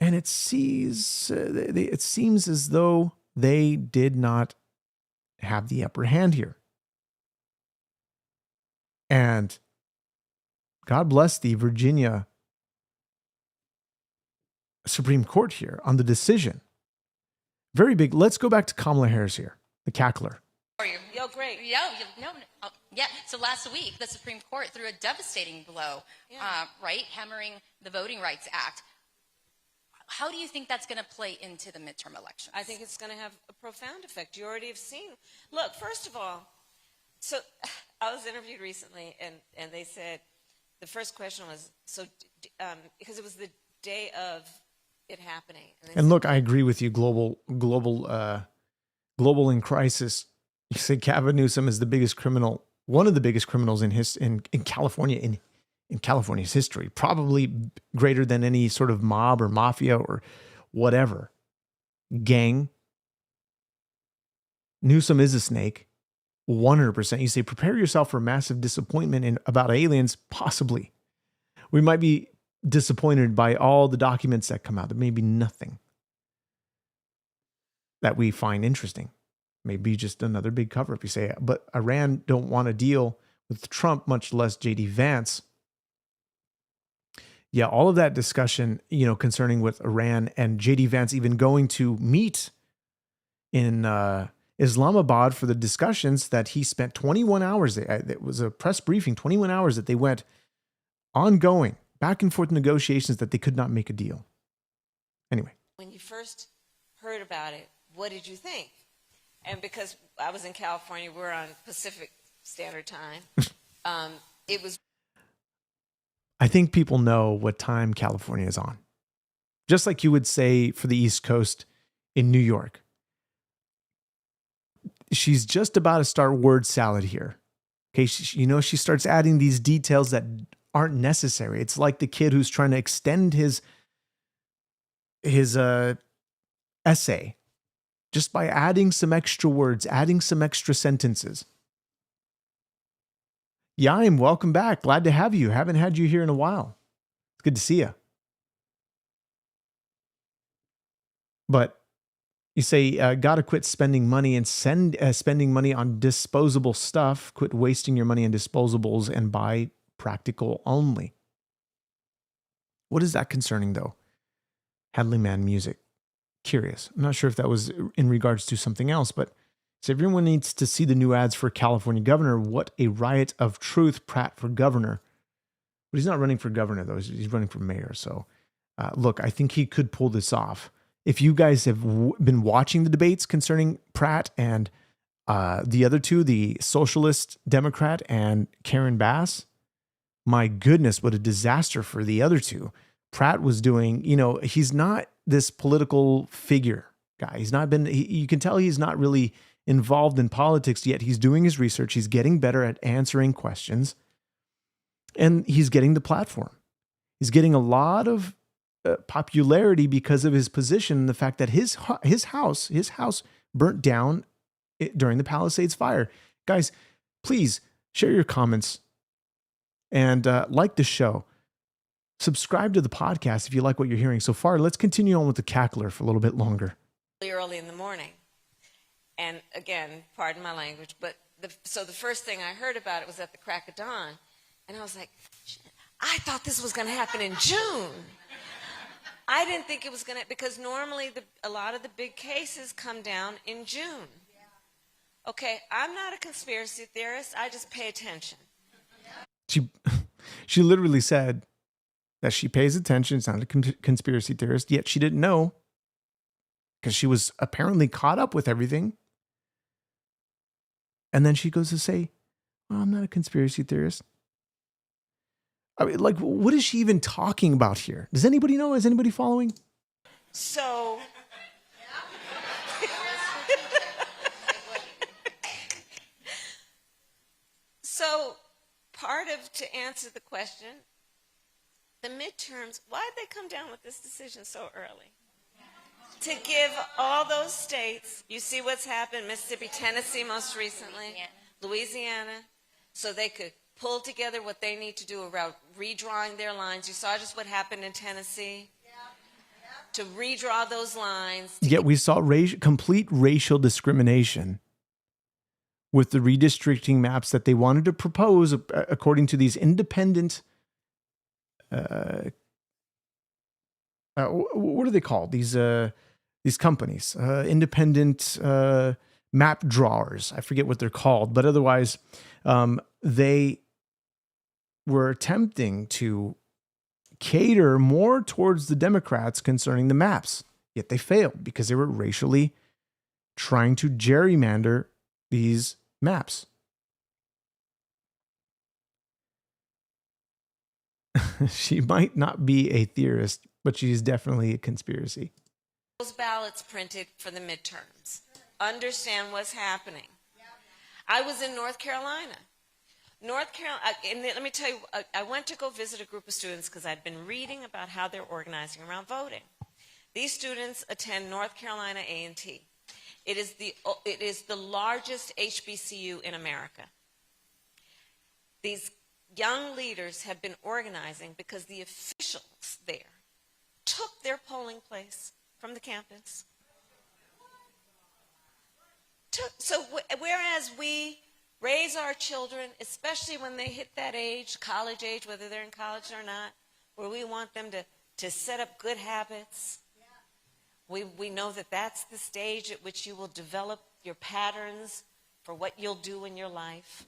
And it seems as though they did not have the upper hand here. And God bless the Virginia Supreme Court here on the decision. Very big. Let's go back to Kamala Harris here, the cackler. Yo, great. Yeah. So last week, the Supreme Court threw a devastating blow, right? Hammering the Voting Rights Act. How do you think that's going to play into the midterm elections? I think it's going to have a profound effect. You already have seen. Look, first of all, so I was interviewed recently, and they said the first question was, so because it was the day of it happening. And look, I agree with you. Global in crisis. You say Gavin Newsom is the biggest criminal, one of the biggest criminals in California, in California's history, probably greater than any sort of mob or mafia or whatever gang. Newsom is a snake, 100%. You say, prepare yourself for massive disappointment about aliens. Possibly. We might be disappointed by all the documents that come out. There may be nothing that we find interesting. Maybe just another big cover-up. You say, but Iran don't want to deal with Trump, much less J.D. Vance. Yeah, all of that discussion, concerning with Iran and J.D. Vance even going to meet in Islamabad for the discussions that he spent 21 hours. It was a press briefing, 21 hours that they went ongoing, back and forth negotiations that they could not make a deal. Anyway. When you first heard about it, what did you think? And because I was in California, we're on Pacific Standard Time. It was. I think people know what time California is on. Just like you would say for the East Coast in New York. She's just about to start word salad here. Okay, she starts adding these details that aren't necessary. It's like the kid who's trying to extend his essay just by adding some extra words, adding some extra sentences. Yaim, welcome back. Glad to have you. Haven't had you here in a while. It's good to see you. But you say, gotta quit spending money and spending money on disposable stuff. Quit wasting your money on disposables and buy practical only. What is that concerning, though? Hadley Man Music. Curious. I'm not sure if that was in regards to something else, but so everyone needs to see the new ads for California governor. What a riot of truth, Pratt for governor. But he's not running for governor, though. He's running for mayor. So, look, I think he could pull this off. If you guys have been watching the debates concerning Pratt and the other two, the socialist Democrat and Karen Bass, my goodness, what a disaster for the other two. Pratt was doing, he's not this political figure guy. He's not been, you can tell he's not really involved in politics yet. He's doing his research. He's getting better at answering questions and he's getting the platform. He's getting a lot of popularity because of his position and the fact that his house burnt down during the Palisades fire. Guys, please share your comments and like the show. Subscribe to the podcast if you like what you're hearing so far. Let's continue on with the cackler for a little bit longer. Early in the morning. And again, pardon my language, but so the first thing I heard about it was at the crack of dawn. And I was like, I thought this was going to happen in June. I didn't think it was going to, because normally a lot of the big cases come down in June. Okay, I'm not a conspiracy theorist. I just pay attention. She literally said that she pays attention. It's not a conspiracy theorist, yet she didn't know because she was apparently caught up with everything. And then she goes to say, well, I'm not a conspiracy theorist. I mean, like, what is she even talking about here? Does anybody know? Is anybody following? So, part of, to answer the question, the midterms, why did they come down with this decision so early? To give all those states, you see what's happened, Mississippi, Tennessee most recently, Louisiana, so they could pull together what they need to do around redrawing their lines. You saw just what happened in Tennessee. To redraw those lines. Yet we saw complete racial discrimination with the redistricting maps that they wanted to propose according to these independent, what are they called? These companies, independent map drawers. I forget what they're called, but otherwise, they were attempting to cater more towards the Democrats concerning the maps. Yet they failed because they were racially trying to gerrymander these maps. She might not be a theorist, but she's definitely a conspiracy. Those ballots printed for the midterms. Understand what's happening. I was in North Carolina. And let me tell you, I went to go visit a group of students because I'd been reading about how they're organizing around voting. These students attend North Carolina A&T. It is the largest HBCU in America. These young leaders have been organizing because the officials there took their polling place from the campus. So whereas we raise our children, especially when they hit that age, college age, whether they're in college or not, where we want them to set up good habits, we know that that's the stage at which you will develop your patterns for what you'll do in your life.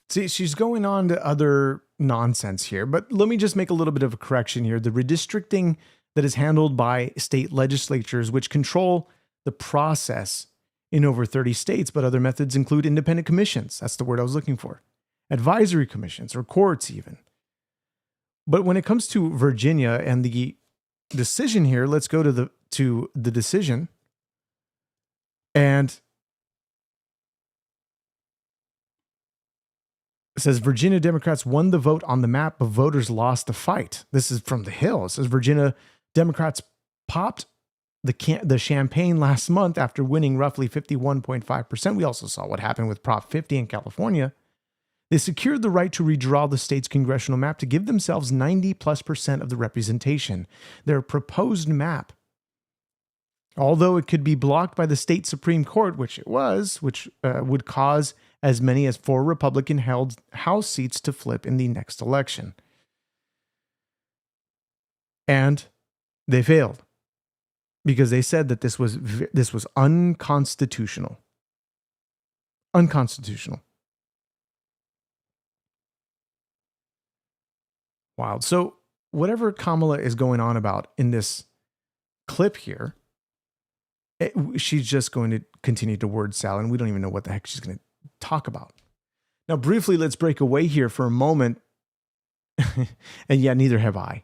See, she's going on to other nonsense here, but let me just make a little bit of a correction here. The redistricting that is handled by state legislatures, which control the process in over 30 states, but other methods include independent commissions. That's the word I was looking for. Advisory commissions or courts even. But when it comes to Virginia and the decision here, let's go to the decision. And it says Virginia Democrats won the vote on the map, but voters lost the fight. This is from The Hill. It says Virginia Democrats popped the champagne last month after winning roughly 51.5%. We also saw what happened with Prop 50 in California. They secured the right to redraw the state's congressional map to give themselves 90+% of the representation. Their proposed map, although it could be blocked by the state Supreme Court, which it was, which would cause as many as 4 Republican-held House seats to flip in the next election. And they failed because they said that this was unconstitutional. Unconstitutional. Wild. So whatever Kamala is going on about in this clip here, she's just going to continue to word salad, and we don't even know what the heck she's going to talk about. Now, briefly, let's break away here for a moment. And yeah, neither have I.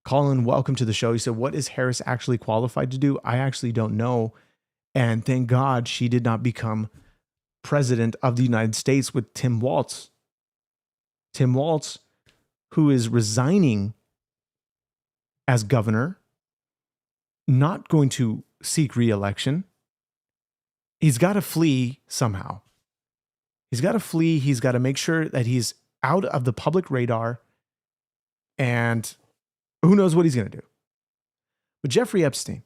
Colin, welcome to the show. He said, what is Harris actually qualified to do? I actually don't know. And thank God she did not become president of the United States with Tim Walz. Tim Walz, who is resigning as governor, not going to seek re-election. He's got to flee somehow. He's got to flee. He's got to make sure that he's out of the public radar, and who knows what he's going to do. But Jeffrey Epstein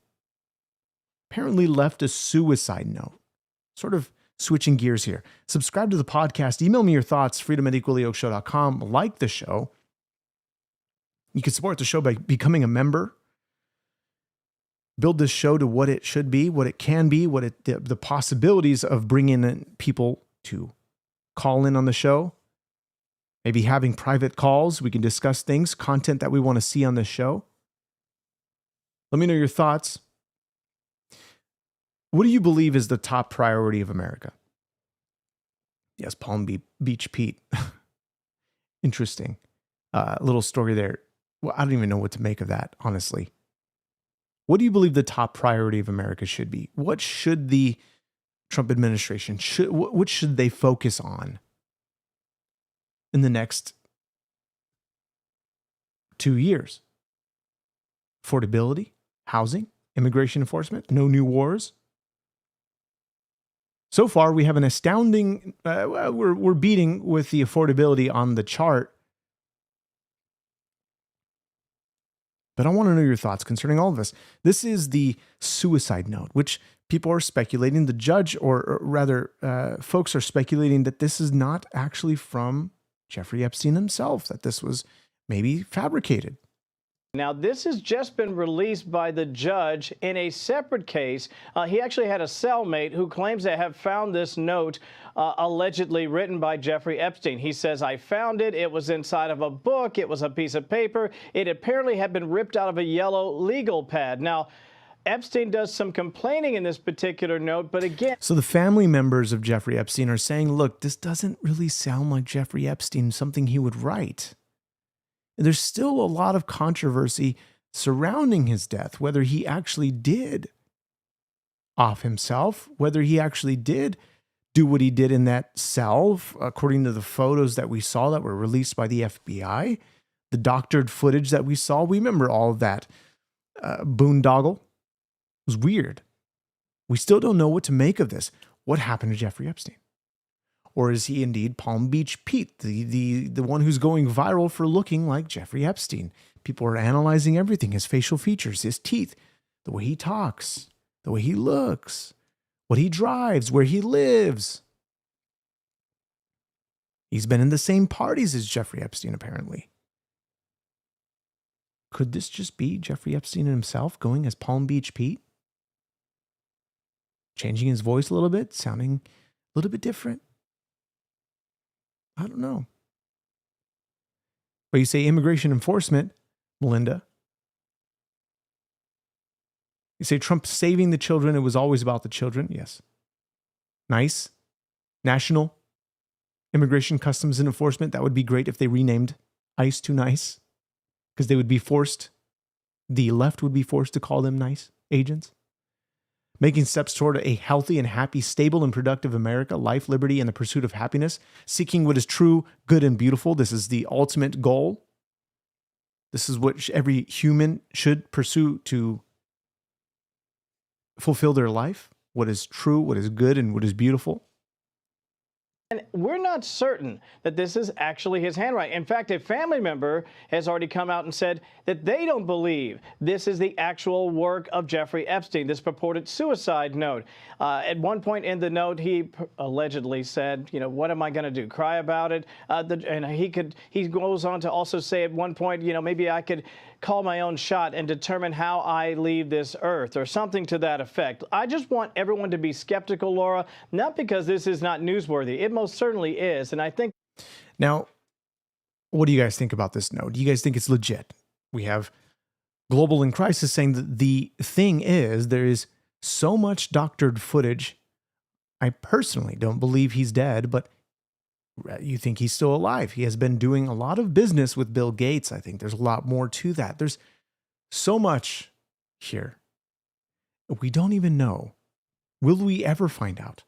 apparently left a suicide note. Sort of switching gears here. Subscribe to the podcast. Email me your thoughts, freedom@equallyoakeshow.com. Like the show. You can support the show by becoming a member. Build this show to what it should be, what it can be, the possibilities of bringing in people to call in on the show. Maybe having private calls. We can discuss things, content that we want to see on this show. Let me know your thoughts. What do you believe is the top priority of America? Yes, Palm Beach Pete. Interesting. Little story there. Well, I don't even know what to make of that, honestly. What do you believe the top priority of America should be? What should the Trump administration, what should they focus on in the next 2 years? Affordability, housing, immigration enforcement, no new wars. So far, we have an astounding, we're beating with the affordability on the chart. But I want to know your thoughts concerning all of this. This is the suicide note, which people are speculating, the judge, or rather, folks are speculating that this is not actually from Jeffrey Epstein himself, that this was maybe fabricated. Now, this has just been released by the judge in a separate case. He actually had a cellmate who claims to have found this note allegedly written by Jeffrey Epstein. He says, I found it. It was inside of a book. It was a piece of paper. It apparently had been ripped out of a yellow legal pad. Now, Epstein does some complaining in this particular note, but again... So the family members of Jeffrey Epstein are saying, look, this doesn't really sound like Jeffrey Epstein, something he would write. And there's still a lot of controversy surrounding his death, whether he actually did off himself, whether he actually did do what he did in that cell, according to the photos that we saw that were released by the FBI, the doctored footage that we saw. We remember all of that boondoggle. It was weird. We still don't know what to make of this. What happened to Jeffrey Epstein? Or is he indeed Palm Beach Pete, the one who's going viral for looking like Jeffrey Epstein? People are analyzing everything, his facial features, his teeth, the way he talks, the way he looks, what he drives, where he lives. He's been in the same parties as Jeffrey Epstein, apparently. Could this just be Jeffrey Epstein himself going as Palm Beach Pete? Changing his voice a little bit, sounding a little bit different? I don't know. But you say immigration enforcement, Melinda. You say Trump saving the children, it was always about the children. Yes. Nice. National Immigration Customs and Enforcement, that would be great if they renamed ICE to NICE, because they would be forced, the left would be forced to call them NICE agents. Making steps toward a healthy and happy, stable and productive America, life, liberty, and the pursuit of happiness, seeking what is true, good, and beautiful. This is the ultimate goal. This is what every human should pursue to fulfill their life, what is true, what is good, and what is beautiful. And we're not certain that this is actually his handwriting. In fact, a family member has already come out and said that they don't believe this is the actual work of Jeffrey Epstein, this purported suicide note. At one point in the note, he allegedly said, you know, what am I going to do? Cry about it? And he goes on to also say at one point, you know, maybe I could call my own shot and determine how I leave this earth, or something to that effect. I just want everyone to be skeptical, Laura, not because this is not newsworthy. It most certainly is. And I think. Now, what do you guys think about this note? Do you guys think it's legit? We have Global in Crisis saying that the thing is there is so much doctored footage. I personally don't believe he's dead, but you think he's still alive. He has been doing a lot of business with Bill Gates. I think there's a lot more to that. There's so much here. We don't even know. Will we ever find out?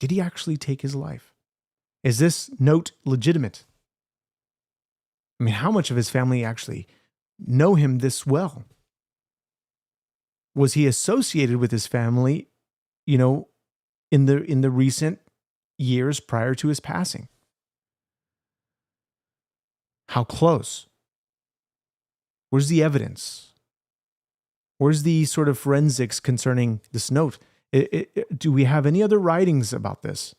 Did he actually take his life? Is this note legitimate? I mean, how much of his family actually know him this well? Was he associated with his family, you know, in the recent years prior to his passing? How close? Where's the evidence? Where's the sort of forensics concerning this note? Do we have any other writings about this?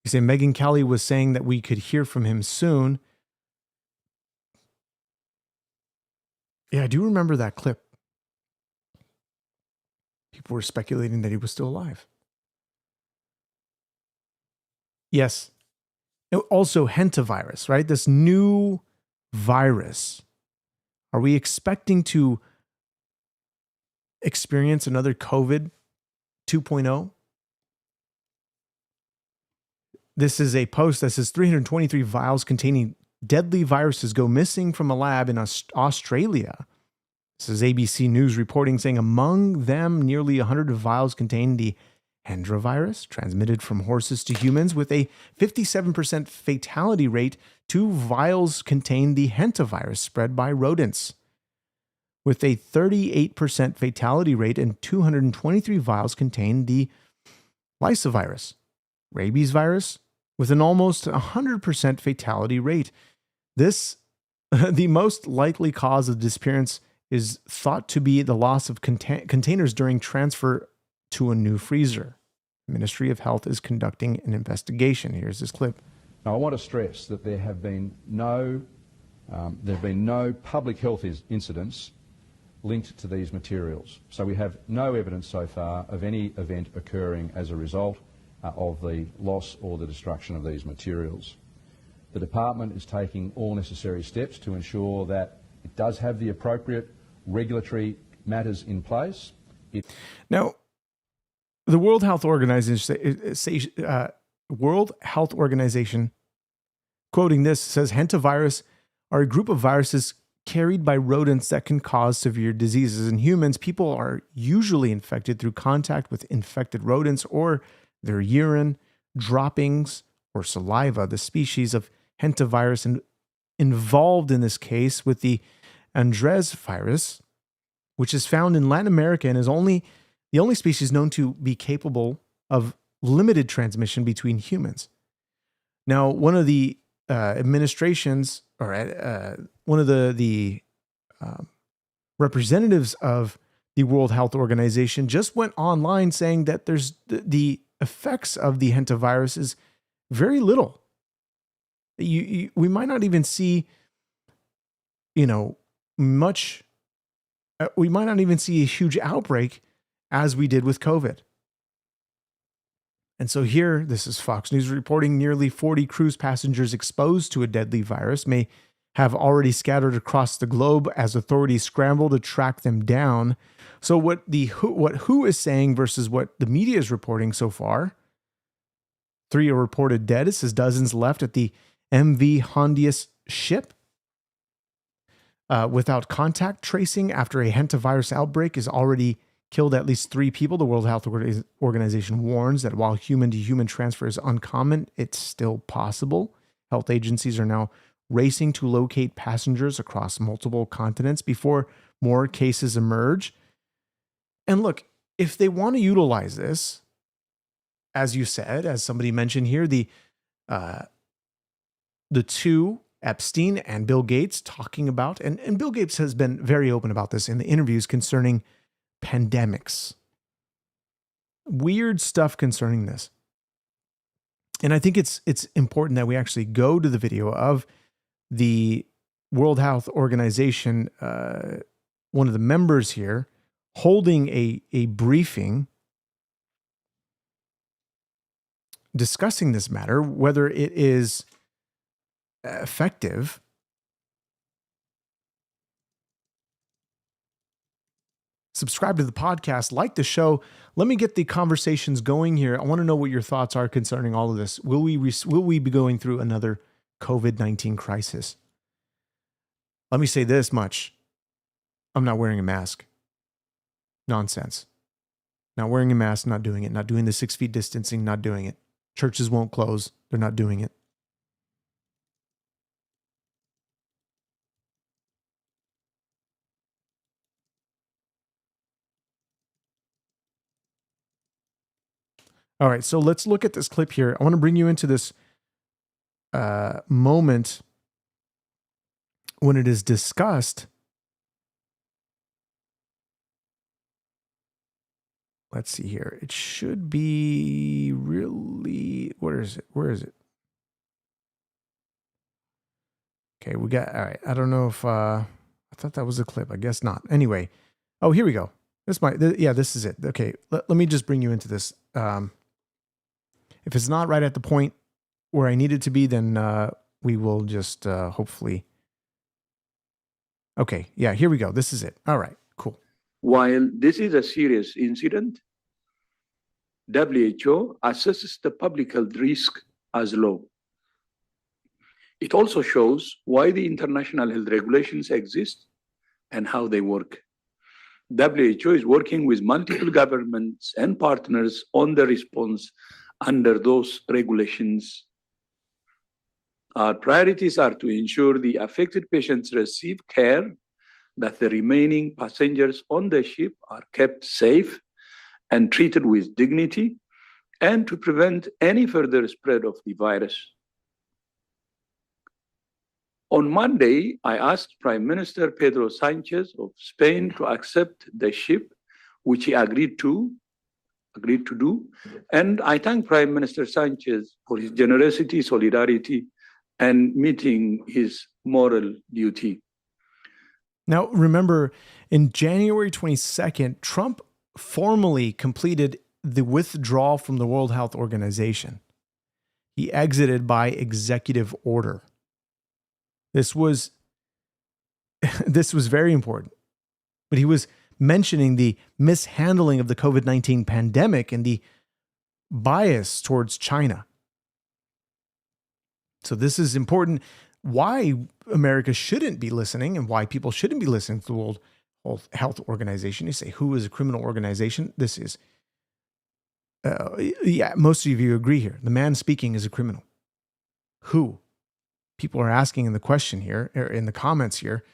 You say Megyn Kelly was saying that we could hear from him soon. Yeah, I do remember that clip. People were speculating that he was still alive. Yes. Also, hantavirus, right? This new virus. Are we expecting to experience another COVID 2.0? This is a post that says 323 vials containing deadly viruses go missing from a lab in Australia. This is ABC News reporting, saying among them, nearly 100 vials contain the Hendra virus, transmitted from horses to humans, with a 57% fatality rate. 2 vials contain the hantavirus, spread by rodents, with a 38% fatality rate, and 223 vials contain the lysovirus, rabies virus, with an almost 100% fatality rate. This, the most likely cause of disappearance, is thought to be the loss of containers during transfer to a new freezer. The Ministry of Health is conducting an investigation. Here's this clip. Now, I want to stress that there have been no public health incidents linked to these materials. So we have no evidence so far of any event occurring as a result of the loss or the destruction of these materials. The department is taking all necessary steps to ensure that it does have the appropriate regulatory matters in place. Now, the World Health Organization quoting this, says hantavirus are a group of viruses carried by rodents that can cause severe diseases. In humans, people are usually infected through contact with infected rodents or their urine, droppings, or saliva. The species of hantavirus involved in this case with the Andres virus, which is found in Latin America and is the only species known to be capable of limited transmission between humans. Now, one of the administrations or one of the representatives of the World Health Organization just went online saying that there's the effects of the hantavirus is very little. We might not even see, much. We might not even see a huge outbreak as we did with COVID. And so here, this is Fox News reporting, nearly 40 cruise passengers exposed to a deadly virus may have already scattered across the globe as authorities scramble to track them down. So what WHO is saying versus what the media is reporting so far, 3 are reported dead. It says dozens left at the MV Hondius ship. Without contact tracing after a hantavirus outbreak is already killed at least 3 people. The World Health Organization warns that while human-to-human transfer is uncommon, it's still possible. Health agencies are now racing to locate passengers across multiple continents before more cases emerge. And look, if they want to utilize this, as you said, as somebody mentioned here, the 2 Epstein and Bill Gates talking about, and Bill Gates has been very open about this in the interviews concerning pandemics. Weird stuff concerning this. And I think it's important that we actually go to the video of the World Health Organization, one of the members here, holding a briefing discussing this matter, whether it is effective. Subscribe to the podcast, like the show. Let me get the conversations going here. I want to know what your thoughts are concerning all of this. Will we be going through another COVID-19 crisis? Let me say this much. I'm not wearing a mask. Nonsense. Not wearing a mask, not doing it. Not doing the 6 feet distancing, not doing it. Churches won't close. They're not doing it. All right, so let's look at this clip here. I want to bring you into this moment when it is discussed. Let's see here. It should be really, where is it? Where is it? Okay, we got, all right. I don't know if, I thought that was a clip. I guess not. Anyway. Oh, here we go. This is it. Okay, let me just bring you into this. If it's not right at the point where I need it to be, then we will just hopefully. Okay, yeah, here we go. This is it. All right, cool. While this is a serious incident, WHO assesses the public health risk as low. It also shows why the international health regulations exist and how they work. WHO is working with multiple governments and partners on the response under those regulations. Our priorities are to ensure the affected patients receive care, that the remaining passengers on the ship are kept safe and treated with dignity, and to prevent any further spread of the virus. On Monday, I asked Prime Minister Pedro Sanchez of Spain to accept the ship, which he agreed to do. And I thank Prime Minister Sanchez for his generosity, solidarity, and meeting his moral duty. Now, remember, in January 22nd, Trump formally completed the withdrawal from the World Health Organization. He exited by executive order. This was very important. But he was mentioning the mishandling of the COVID-19 pandemic and the bias towards China. So this is important. Why America shouldn't be listening and why people shouldn't be listening to the World Health Organization. You say, who is a criminal organization? This is, most of you agree here. The man speaking is a criminal. Who? People are asking in the question here, or in the comments here,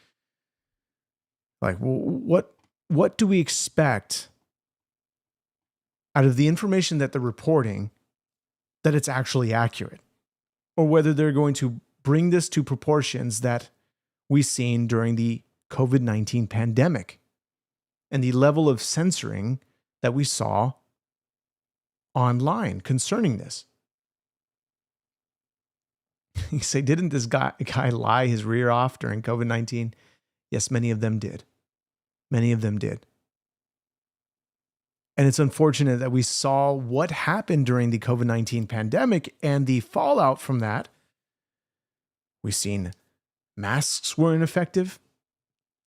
like, well, what do we expect out of the information that they're reporting that it's actually accurate? Or whether they're going to bring this to proportions that we've seen during the COVID-19 pandemic and the level of censoring that we saw online concerning this. You say, didn't this guy lie his rear off during COVID-19? Yes, many of them did. Many of them did. And it's unfortunate that we saw what happened during the COVID-19 pandemic and the fallout from that. We've seen masks were ineffective.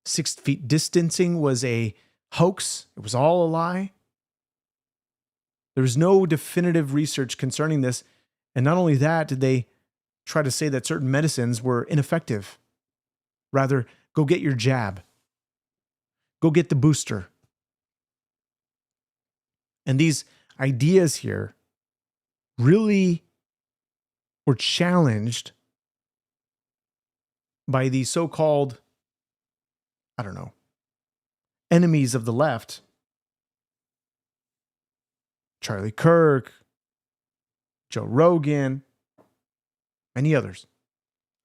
6 feet distancing was a hoax. It was all a lie. There was no definitive research concerning this. And not only that, did they try to say that certain medicines were ineffective. Rather, go get your jab. Go get the booster. And these ideas here really were challenged by the so-called, enemies of the left. Charlie Kirk, Joe Rogan, many others.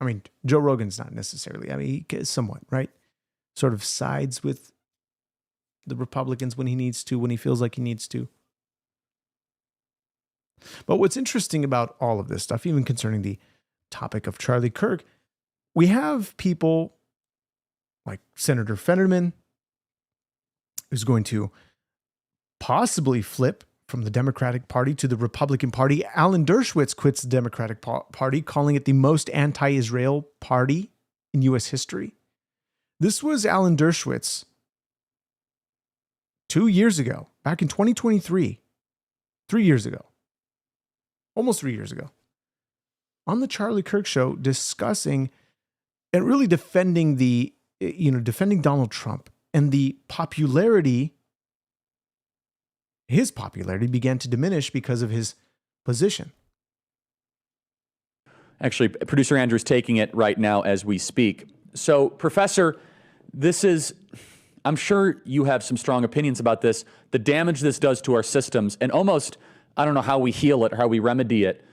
I mean, Joe Rogan's not necessarily, he somewhat, right? Sort of sides with the Republicans when he needs to, when he feels like he needs to. But what's interesting about all of this stuff, even concerning the topic of Charlie Kirk, we have people like Senator Fetterman, who's going to possibly flip from the Democratic Party to the Republican Party. Alan Dershowitz quits the Democratic Party, calling it the most anti-Israel party in U.S. history. This was Alan Dershowitz 2 years ago, back in 2023, 3 years ago, almost 3 years ago, on the Charlie Kirk show, discussing and really defending defending Donald Trump and the popularity. His popularity began to diminish because of his position. Actually, producer Andrew's taking it right now as we speak. So, Professor, I'm sure you have some strong opinions about this, the damage this does to our systems, and almost, I don't know how we heal it or how we remedy it.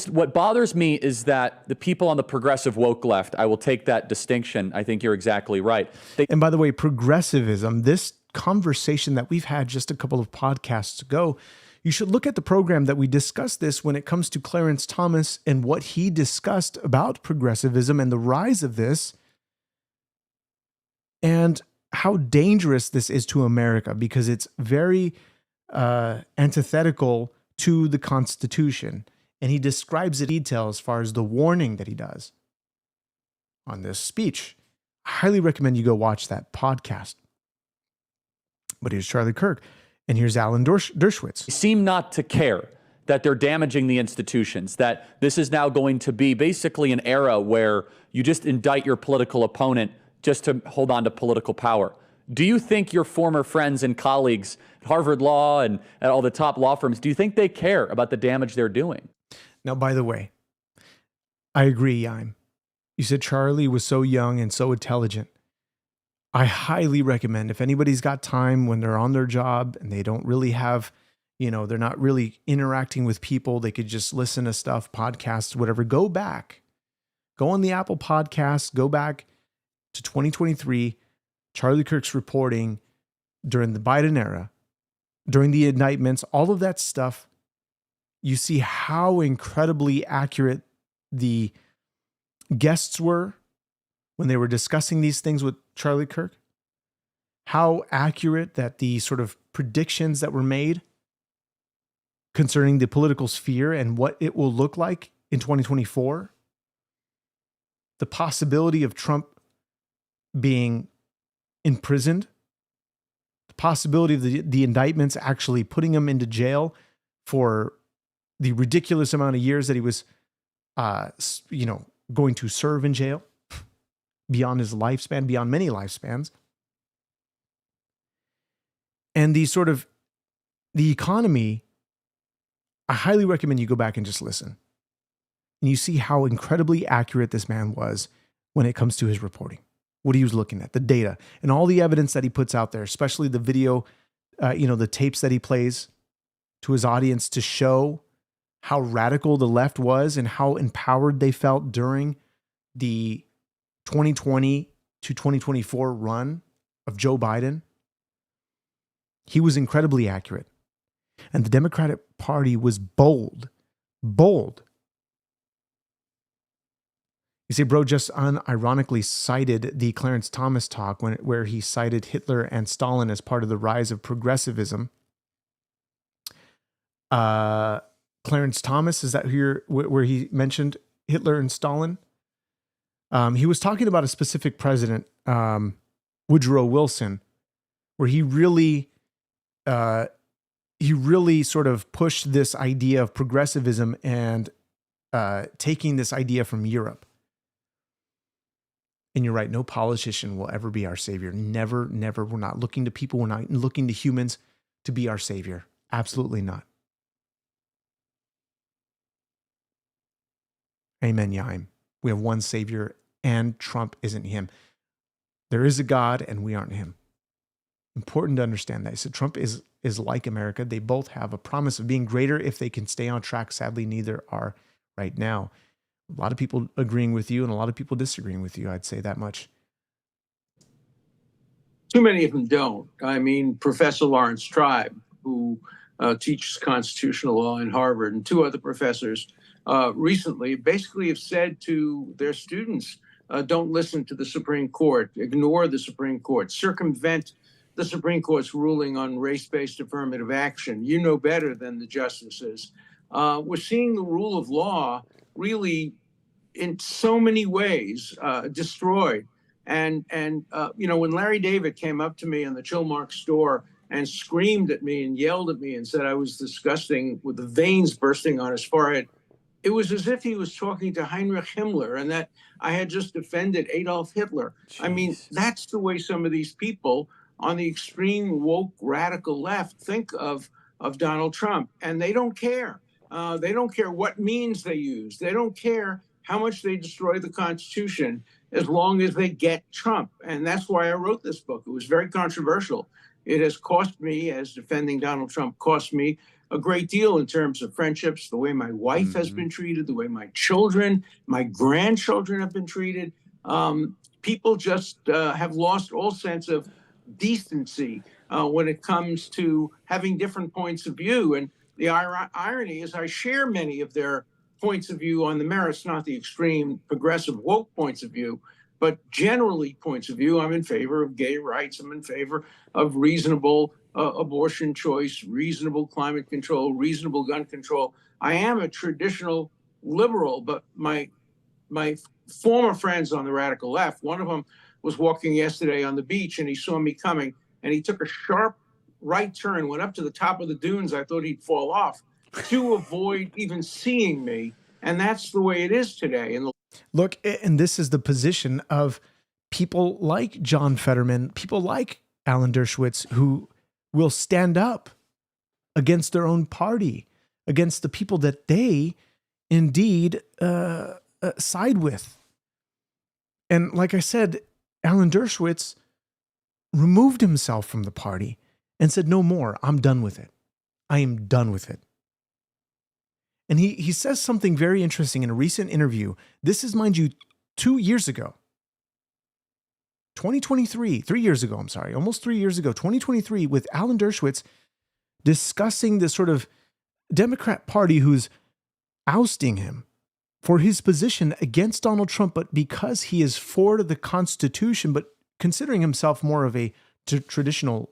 What bothers me is that the people on the progressive woke left, I will take that distinction. I think you're exactly right. And by the way, progressivism, this conversation that we've had just a couple of podcasts ago, you should look at the program that we discussed this when it comes to Clarence Thomas and what he discussed about progressivism and the rise of this and how dangerous this is to America, because it's very antithetical to the Constitution. And he describes it in detail as far as the warning that he does on this speech. I highly recommend you go watch that podcast. But here's Charlie Kirk, and here's Alan Dershowitz. They seem not to care that they're damaging the institutions, that this is now going to be basically an era where you just indict your political opponent just to hold on to political power. Do you think your former friends and colleagues at Harvard Law and at all the top law firms, do you think they care about the damage they're doing? Now, by the way, I agree, Yaim. You said Charlie was so young and so intelligent. I highly recommend, if anybody's got time when they're on their job and they don't really have, they're not really interacting with people, they could just listen to stuff, podcasts, whatever, go back. Go on the Apple Podcast, go back to 2023, Charlie Kirk's reporting during the Biden era, during the indictments, all of that stuff. You see how incredibly accurate the guests were when they were discussing these things with Charlie Kirk. How accurate that the sort of predictions that were made concerning the political sphere and what it will look like in 2024. The possibility of Trump being imprisoned. The possibility of the indictments actually putting him into jail for the ridiculous amount of years that he was going to serve in jail beyond his lifespan, beyond many lifespans. And the economy, I highly recommend you go back and just listen. And you see how incredibly accurate this man was when it comes to his reporting, what he was looking at, the data, and all the evidence that he puts out there, especially the video, the tapes that he plays to his audience to show how radical the left was and how empowered they felt during the 2020 to 2024 run of Joe Biden. He was incredibly accurate. And the Democratic Party was bold. You see, bro just unironically cited the Clarence Thomas talk where he cited Hitler and Stalin as part of the rise of progressivism. Clarence Thomas, is that where he mentioned Hitler and Stalin? He was talking about a specific president, Woodrow Wilson, where he really sort of pushed this idea of progressivism and taking this idea from Europe. And you're right, no politician will ever be our savior. Never. We're not looking to people. We're not looking to humans to be our savior. Absolutely not. Amen, Yaim. We have one savior, and Trump isn't him. There is a God, and we aren't him. Important to understand that. So Trump is like America. They both have a promise of being greater if they can stay on track. Sadly, neither are right now. A lot of people agreeing with you and a lot of people disagreeing with you. I'd say that much. Too many of them don't. I mean, Professor Lawrence Tribe, who teaches constitutional law in Harvard, and two other professors recently basically have said to their students, don't listen to the Supreme Court, ignore the Supreme Court, circumvent the Supreme Court's ruling on race-based affirmative action. You know better than the justices. We're seeing the rule of law really in so many ways destroyed. And when Larry David came up to me in the Chillmark store and screamed at me and yelled at me and said I was disgusting with the veins bursting on his forehead, it was as if he was talking to Heinrich Himmler and that I had just defended Adolf Hitler. Jeez. I mean, that's the way some of these people on the extreme woke radical left think of Donald Trump, and they don't care. They don't care what means they use. They don't care how much they destroy the Constitution as long as they get Trump. And that's why I wrote this book. It was very controversial. It has cost me, as defending Donald Trump, cost me a great deal in terms of friendships, the way my wife has been treated, the way my children, my grandchildren have been treated. People just have lost all sense of decency when it comes to having different points of view. And the irony is I share many of their points of view on the merits, not the extreme progressive woke points of view, but generally points of view. I'm in favor of gay rights. I'm in favor of reasonable abortion choice, reasonable climate control, reasonable gun control. I am a traditional liberal, but my former friends on the radical left, one of them was walking yesterday on the beach and he saw me coming and he took a sharp right turn, went up to the top of the dunes. I thought he'd fall off to avoid even seeing me. And that's the way it is today. And look, and this is the position of people like John Fetterman, people like Alan Dershowitz, who will stand up against their own party, against the people that they indeed side with. And like I said, Alan Dershowitz removed himself from the party and said, no more, I'm done with it. I am done with it. And he says something very interesting in a recent interview. This is, mind you, 2 years ago. 2023, 3 years ago, I'm sorry, almost 3 years ago, 2023, with Alan Dershowitz discussing this sort of Democrat Party who's ousting him for his position against Donald Trump, but because he is for the Constitution, but considering himself more of a traditional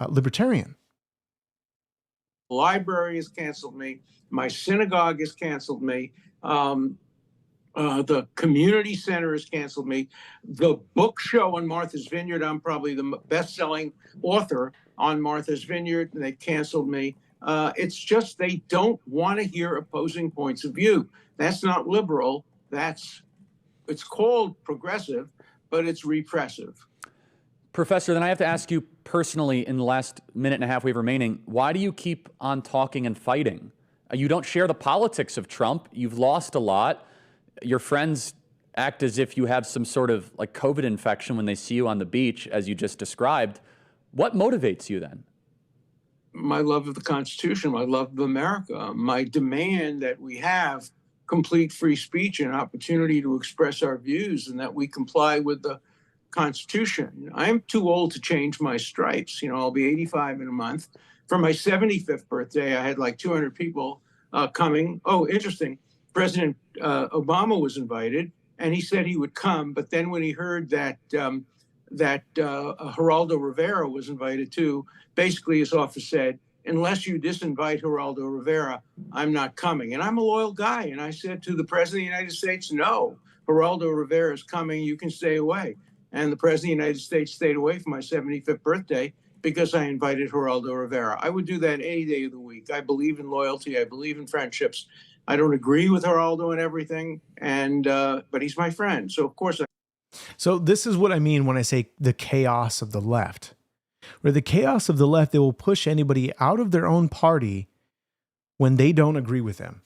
libertarian. The library has canceled me. My synagogue has canceled me. The community center has canceled me. The book show on Martha's Vineyard, I'm probably the best-selling author on Martha's Vineyard, and they canceled me. It's just they don't want to hear opposing points of view. That's not liberal. It's called progressive, but it's repressive. Professor, then I have to ask you personally, in the last minute and a half we have remaining, why do you keep on talking and fighting? You don't share the politics of Trump. You've lost a lot. Your friends act as if you have some sort of like COVID infection when they see you on the beach, as you just described. What motivates you then? My love of the Constitution, my love of America, my demand that we have complete free speech and opportunity to express our views, and that we comply with the Constitution. I'm too old to change my stripes. I'll be 85 in a month. For my 75th birthday, I had like 200 people coming. Oh, interesting. President Obama was invited, and he said he would come. But then when he heard that Geraldo Rivera was invited too, basically his office said, unless you disinvite Geraldo Rivera, I'm not coming. And I'm a loyal guy. And I said to the President of the United States, no, Geraldo Rivera is coming. You can stay away. And the President of the United States stayed away for my 75th birthday because I invited Geraldo Rivera. I would do that any day of the week. I believe in loyalty. I believe in friendships. I don't agree with Geraldo and everything, but he's my friend. So, of course, So this is what I mean when I say the chaos of the left. Where the chaos of the left, they will push anybody out of their own party when they don't agree with them.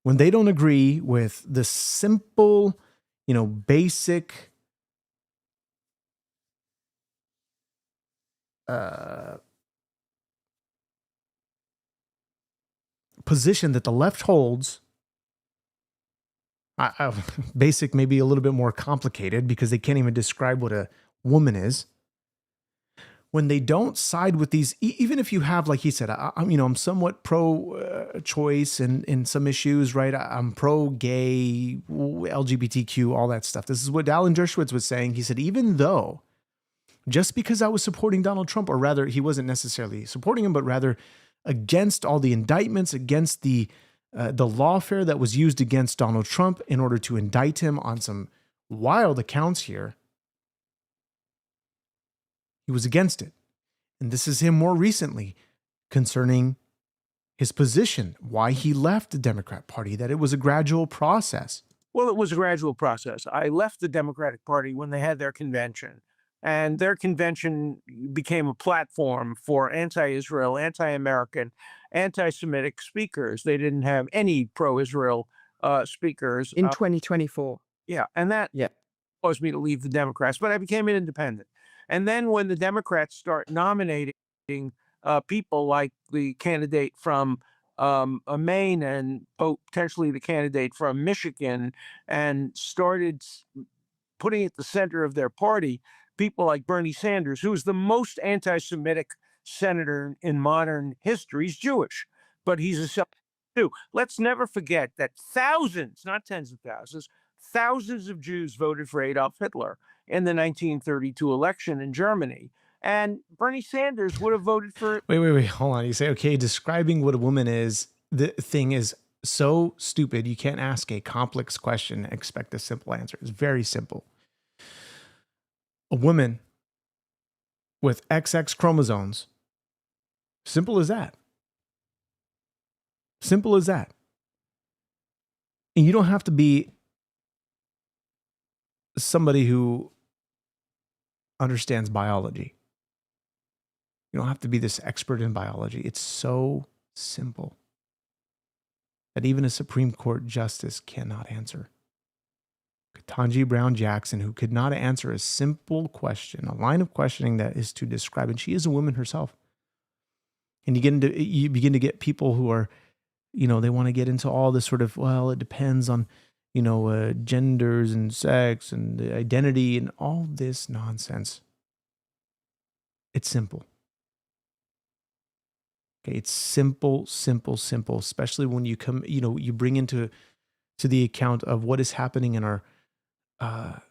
When they don't agree with the simple, basic position that the left holds. Basic, maybe a little bit more complicated because they can't even describe what a woman is. When they don't side with these, even if you have, like he said, I'm somewhat pro-choice in some issues, right? I'm pro-gay, LGBTQ, all that stuff. This is what Alan Dershowitz was saying. He said, even though, just because I was supporting Donald Trump, or rather, he wasn't necessarily supporting him, but rather against all the indictments, against the lawfare that was used against Donald Trump in order to indict him on some wild accounts here, he was against it. And this is him more recently concerning his position, why he left the Democrat Party, that it was a gradual process. Well, it was a gradual process. I left the Democratic Party when they had their convention, and their convention became a platform for anti-Israel, anti-American, anti-Semitic speakers. They didn't have any pro-Israel speakers. In 2024. Yeah, and that caused me to leave the Democrats, but I became an independent. And then when the Democrats start nominating people like the candidate from Maine and potentially the candidate from Michigan, and started putting at the center of their party people like Bernie Sanders, who is the most anti-Semitic senator in modern history. He's Jewish, but he's a self too. Let's never forget that thousands, not tens of thousands, thousands of Jews voted for Adolf Hitler in the 1932 election in Germany. And Bernie Sanders would have voted for... Wait, hold on. You say, okay, describing what a woman is, the thing is so stupid. You can't ask a complex question and expect a simple answer. It's very simple. A woman with XX chromosomes. Simple as that. Simple as that. And you don't have to be somebody who understands biology. You don't have to be this expert in biology. It's so simple that even a Supreme Court justice cannot answer. Ketanji Brown Jackson, who could not answer a simple question, a line of questioning that is to describe, and she is a woman herself. And you begin to get people who are, they want to get into all this sort of, well, it depends on, genders and sex and the identity and all this nonsense. It's simple. Okay, it's simple, especially when you come, you bring into the account of what is happening in our, I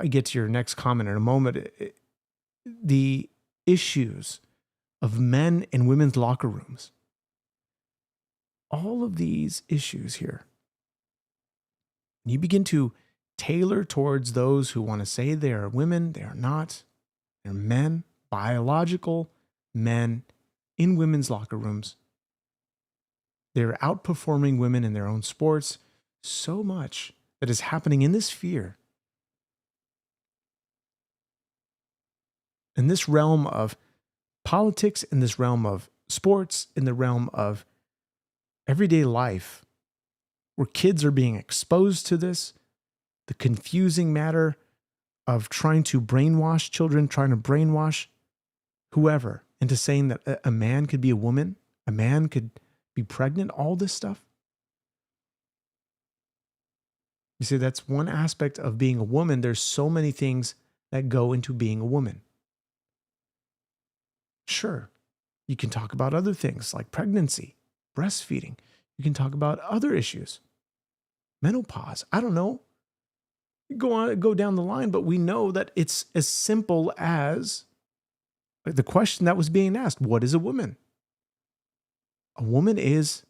get to your next comment in a moment. The issues of men and women's locker rooms. All of these issues here. You begin to tailor towards those who want to say they are women, they are not, they're men, biological men in women's locker rooms. They're outperforming women in their own sports. So much that is happening in this sphere, in this realm of politics, in this realm of sports, in the realm of everyday life, where kids are being exposed to this, the confusing matter of trying to brainwash children, trying to brainwash whoever into saying that a man could be a woman, a man could be pregnant, all this stuff. You see, that's one aspect of being a woman. There's so many things that go into being a woman. Sure, you can talk about other things like pregnancy, breastfeeding. You can talk about other issues, menopause. I don't know. Go down the line, but we know that it's as simple as the question that was being asked: what is a woman? A woman is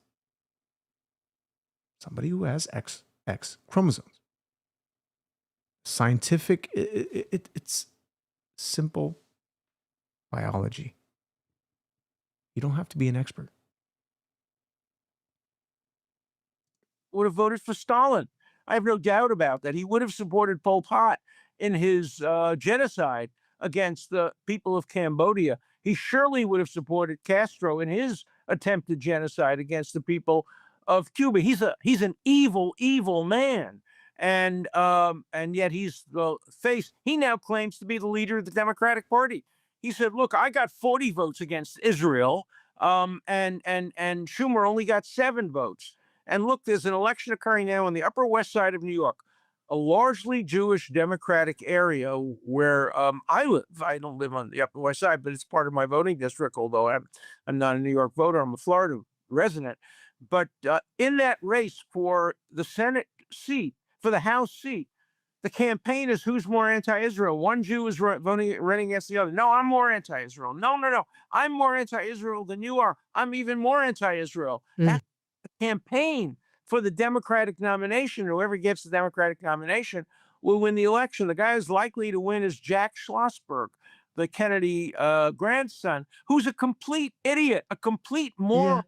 somebody who has X chromosomes. Scientific, it's simple biology. You don't have to be an expert. Would have voted for Stalin. I have no doubt about that. He would have supported Pol Pot in his genocide against the people of Cambodia. He surely would have supported Castro in his attempted genocide against the people of Cuba. He's an evil, evil man. And yet he's the face. He now claims to be the leader of the Democratic Party. He said, look, I got 40 votes against Israel, and Schumer only got 7 votes. And look, there's an election occurring now on the Upper West Side of New York, a largely Jewish Democratic area where I live. I don't live on the Upper West Side, but it's part of my voting district, although I'm not a New York voter. I'm a Florida resident. But in that race for the Senate seat, for the House seat, the campaign is who's more anti-Israel. One Jew is running against the other. No, I'm more anti-Israel. No. I'm more anti-Israel than you are. I'm even more anti-Israel. That's the campaign for the Democratic nomination. Whoever gets the Democratic nomination will win the election. The guy who's likely to win is Jack Schlossberg, the Kennedy grandson, who's a complete idiot, a complete moron.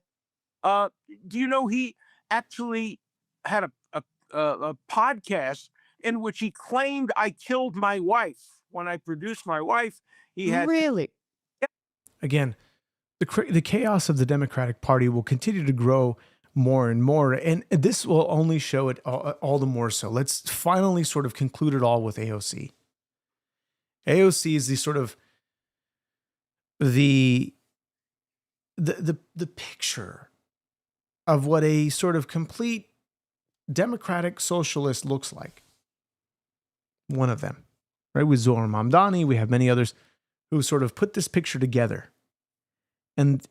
Yeah. Do you know he actually had a podcast in which he claimed I killed my wife when I produced my wife? He had really. Again, the chaos of the Democratic Party will continue to grow more and more, and this will only show it all the more so. Let's finally sort of conclude it all with AOC. AOC is the sort of the picture of what a sort of complete democratic socialist looks like. One of them, right? With Zohar Mamdani, we have many others who sort of put this picture together. And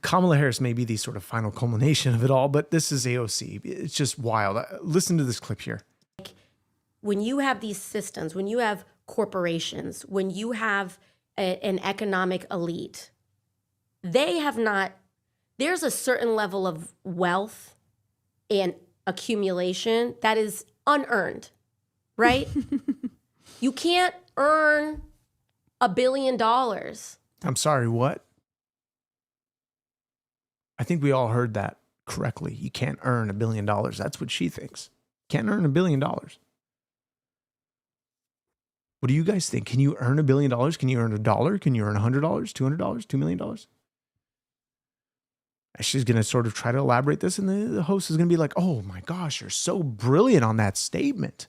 Kamala Harris may be the sort of final culmination of it all, but this is AOC. It's just wild. Listen to this clip here. When you have these systems, when you have corporations, when you have an economic elite, they have not, there's a certain level of wealth and accumulation that is unearned, right? You can't earn $1 billion. I'm sorry, what? I think we all heard that correctly. You can't earn $1 billion. That's what she thinks. Can't earn $1 billion. What do you guys think? Can you earn $1 billion? Can you earn $1? Can you earn $100, $200, $2 million? She's going to sort of try to elaborate this, and the host is going to be like, oh my gosh, you're so brilliant on that statement.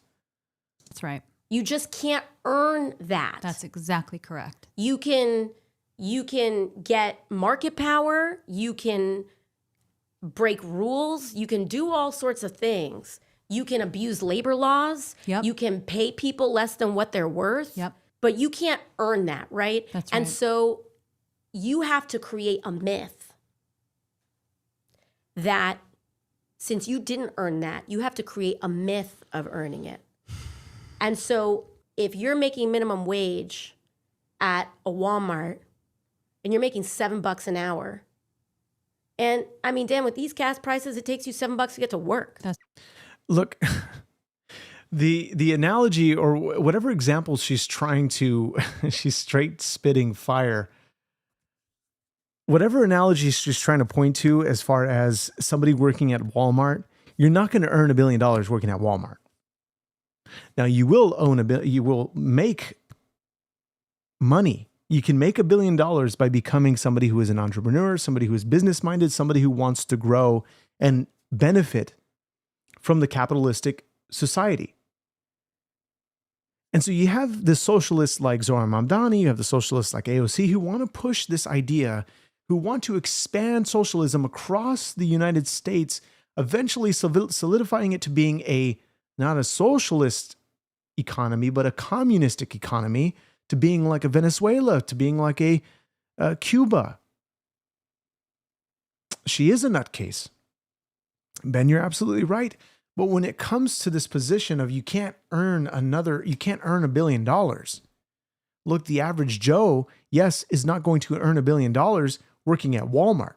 That's right. You just can't earn that. That's exactly correct. You can get market power, you can break rules, you can do all sorts of things. You can abuse labor laws, you can pay people less than what they're worth, but you can't earn that, right? That's right. And so you have to create a myth that since you didn't earn that, you have to create a myth of earning it. And so if you're making minimum wage at a Walmart, and you're making $7 an hour. And I mean, Dan, with these gas prices, it takes you $7 to get to work. Look, The analogy or whatever example she's trying to, she's straight spitting fire. Whatever analogy she's trying to point to as far as somebody working at Walmart, you're not going to earn $1 billion working at Walmart. Now you will you will make money. You can make $1 billion by becoming somebody who is an entrepreneur, somebody who is business minded, somebody who wants to grow and benefit from the capitalistic society. And so you have the socialists like Zohar Mamdani, you have the socialists like AOC who want to push this idea, who want to expand socialism across the United States, eventually solidifying it to being not a socialist economy, but a communistic economy, to being like a Venezuela, to being like a Cuba. She is a nutcase. Ben, you're absolutely right. But when it comes to this position of you can't earn $1 billion. Look, the average Joe, yes, is not going to earn $1 billion working at Walmart,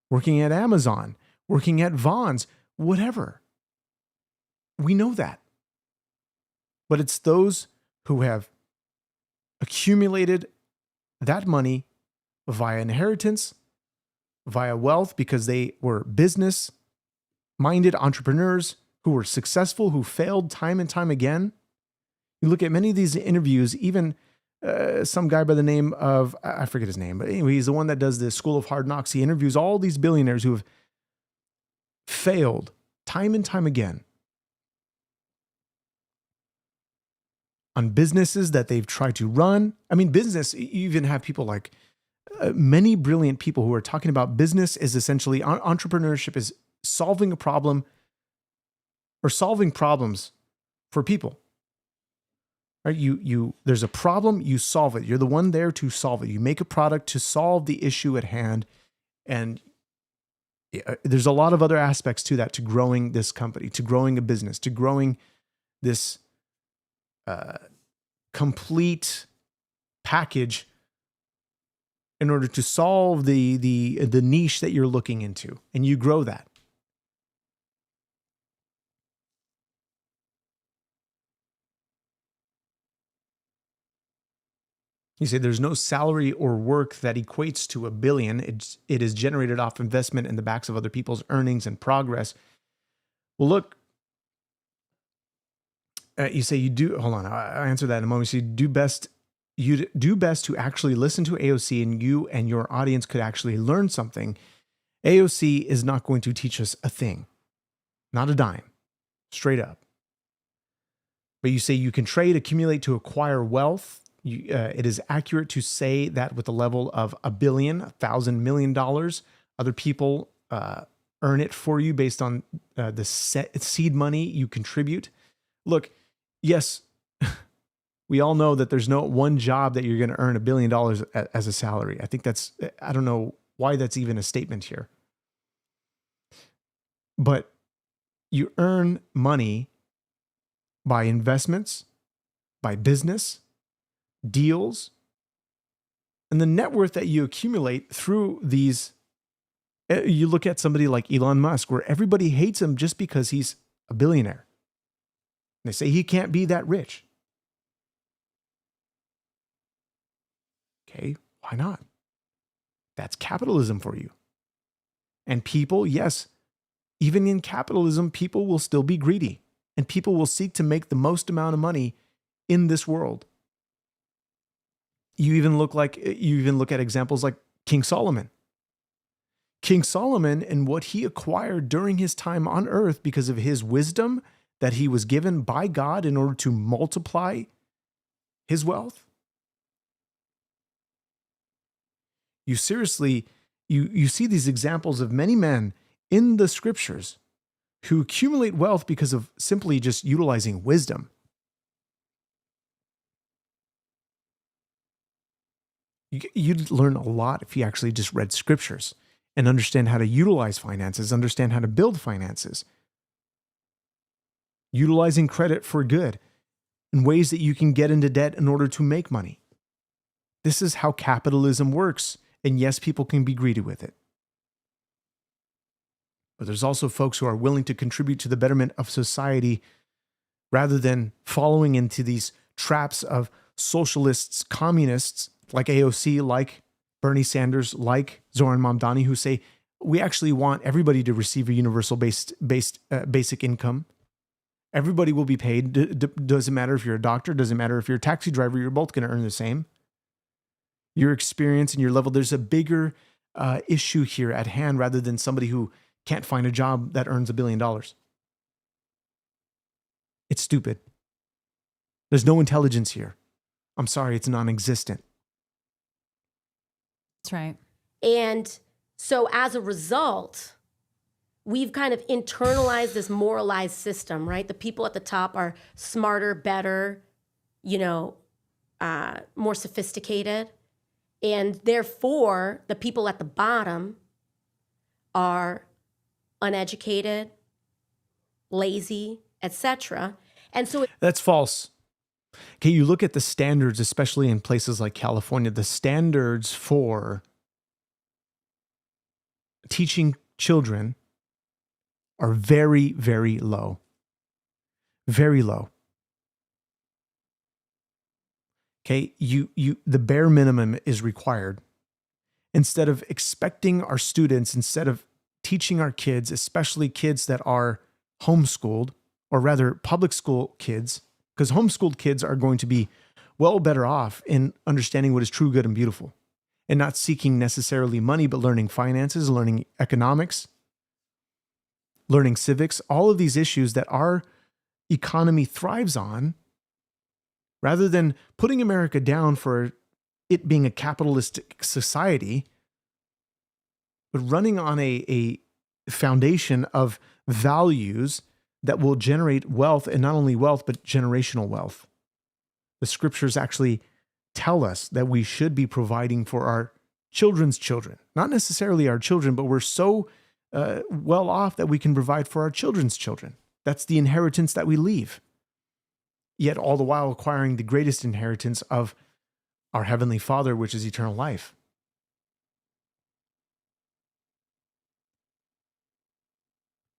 working at Amazon, working at Vons, whatever. We know that. But it's those who have accumulated that money via inheritance, via wealth, because they were business-minded entrepreneurs who were successful, who failed time and time again. You look at many of these interviews, even some guy by the name of, I forget his name, but anyway, he's the one that does the School of Hard Knocks. He interviews all these billionaires who have failed time and time again on businesses that they've tried to run. I mean, business, you even have people like many brilliant people who are talking about business is essentially entrepreneurship is solving a problem or solving problems for people. Right? There's a problem, you solve it. You're the one there to solve it. You make a product to solve the issue at hand. And there's a lot of other aspects to that, to growing this company, to growing a business, to growing this complete package in order to solve the niche that you're looking into, and you grow that. You say there's no salary or work that equates to $1 billion. It is generated off investment in the backs of other people's earnings and progress. Well, look, you say you do. Hold on, I'll answer that in a moment. You do best to actually listen to AOC, and you and your audience could actually learn something. AOC is not going to teach us a thing, not a dime, straight up. But you say you can trade, accumulate to acquire wealth. It is accurate to say that with a level of $1 billion, $1,000 million, other people earn it for you based on the seed money you contribute. Look, yes, we all know that there's no one job that you're going to earn $1 billion as a salary. I think I don't know why that's even a statement here. But you earn money by investments, by business, deals, and the net worth that you accumulate through these. You look at somebody like Elon Musk, where everybody hates him just because he's a billionaire. They say he can't be that rich. Okay, why not? That's capitalism for you. And people, yes, even in capitalism, people will still be greedy, and people will seek to make the most amount of money in this world. You even look at examples like King Solomon. King Solomon and what he acquired during his time on earth because of his wisdom that he was given by God in order to multiply his wealth. You seriously, you see these examples of many men in the scriptures who accumulate wealth because of simply just utilizing wisdom. You'd learn a lot if you actually just read scriptures and understand how to utilize finances, understand how to build finances, utilizing credit for good and ways that you can get into debt in order to make money. This is how capitalism works. And yes, people can be greedy with it. But there's also folks who are willing to contribute to the betterment of society rather than following into these traps of socialists, communists like AOC, like Bernie Sanders, like Zoran Mamdani, who say, we actually want everybody to receive a universal basic income. Everybody will be paid. Doesn't matter if you're a doctor, doesn't matter if you're a taxi driver, you're both going to earn the same. Your experience and your level, there's a bigger issue here at hand rather than somebody who can't find a job that earns $1 billion. It's stupid. There's no intelligence here. I'm sorry, it's non-existent. That's right. And so as a result, we've kind of internalized this moralized system, right? The people at the top are smarter, better, more sophisticated. And therefore, the people at the bottom are uneducated, lazy, etc. And so that's false. Okay, you look at the standards, especially in places like California, the standards for teaching children are very, very low. Very low. Okay, the bare minimum is required. Instead of expecting our students, instead of teaching our kids, especially kids that are homeschooled, or rather public school kids, because homeschooled kids are going to be well better off in understanding what is true, good, and beautiful, and not seeking necessarily money, but learning finances, learning economics, learning civics, all of these issues that our economy thrives on, rather than putting America down for it being a capitalistic society, but running on a foundation of values that will generate wealth, and not only wealth, but generational wealth. The scriptures actually tell us that we should be providing for our children's children, not necessarily our children, but we're so well off that we can provide for our children's children. That's the inheritance that we leave. Yet all the while acquiring the greatest inheritance of our Heavenly Father, which is eternal life.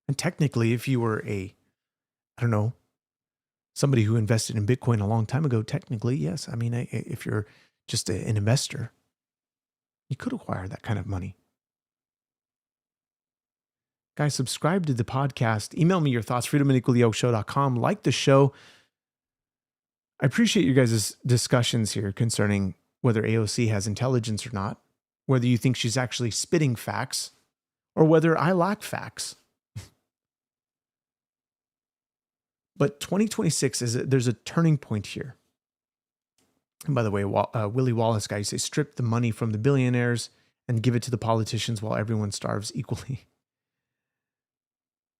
And technically, if you were somebody who invested in Bitcoin a long time ago, technically, yes. I mean, if you're just an investor, you could acquire that kind of money. Guys, subscribe to the podcast. Email me your thoughts, freedomindequallyoakeshow.com. Like the show. I appreciate you guys' discussions here concerning whether AOC has intelligence or not, whether you think she's actually spitting facts, or whether I lack facts. But 2026 there's a turning point here. And by the way, Willie Wallace guy, you say strip the money from the billionaires and give it to the politicians while everyone starves equally.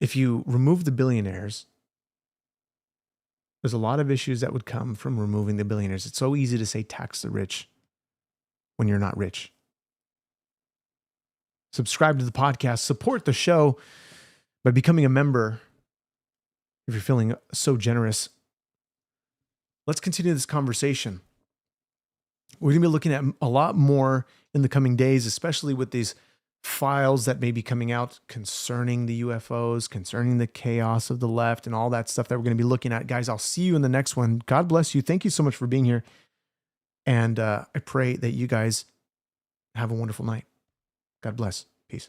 If you remove the billionaires, there's a lot of issues that would come from removing the billionaires. It's so easy to say tax the rich when you're not rich. Subscribe to the podcast, support the show by becoming a member. If you're feeling so generous, let's continue this conversation. We're going to be looking at a lot more in the coming days, especially with these files that may be coming out concerning the UFOs, concerning the chaos of the left and all that stuff that we're going to be looking at. Guys, I'll see you in the next one. God bless you. Thank you so much for being here. And I pray that you guys have a wonderful night. God bless. Peace.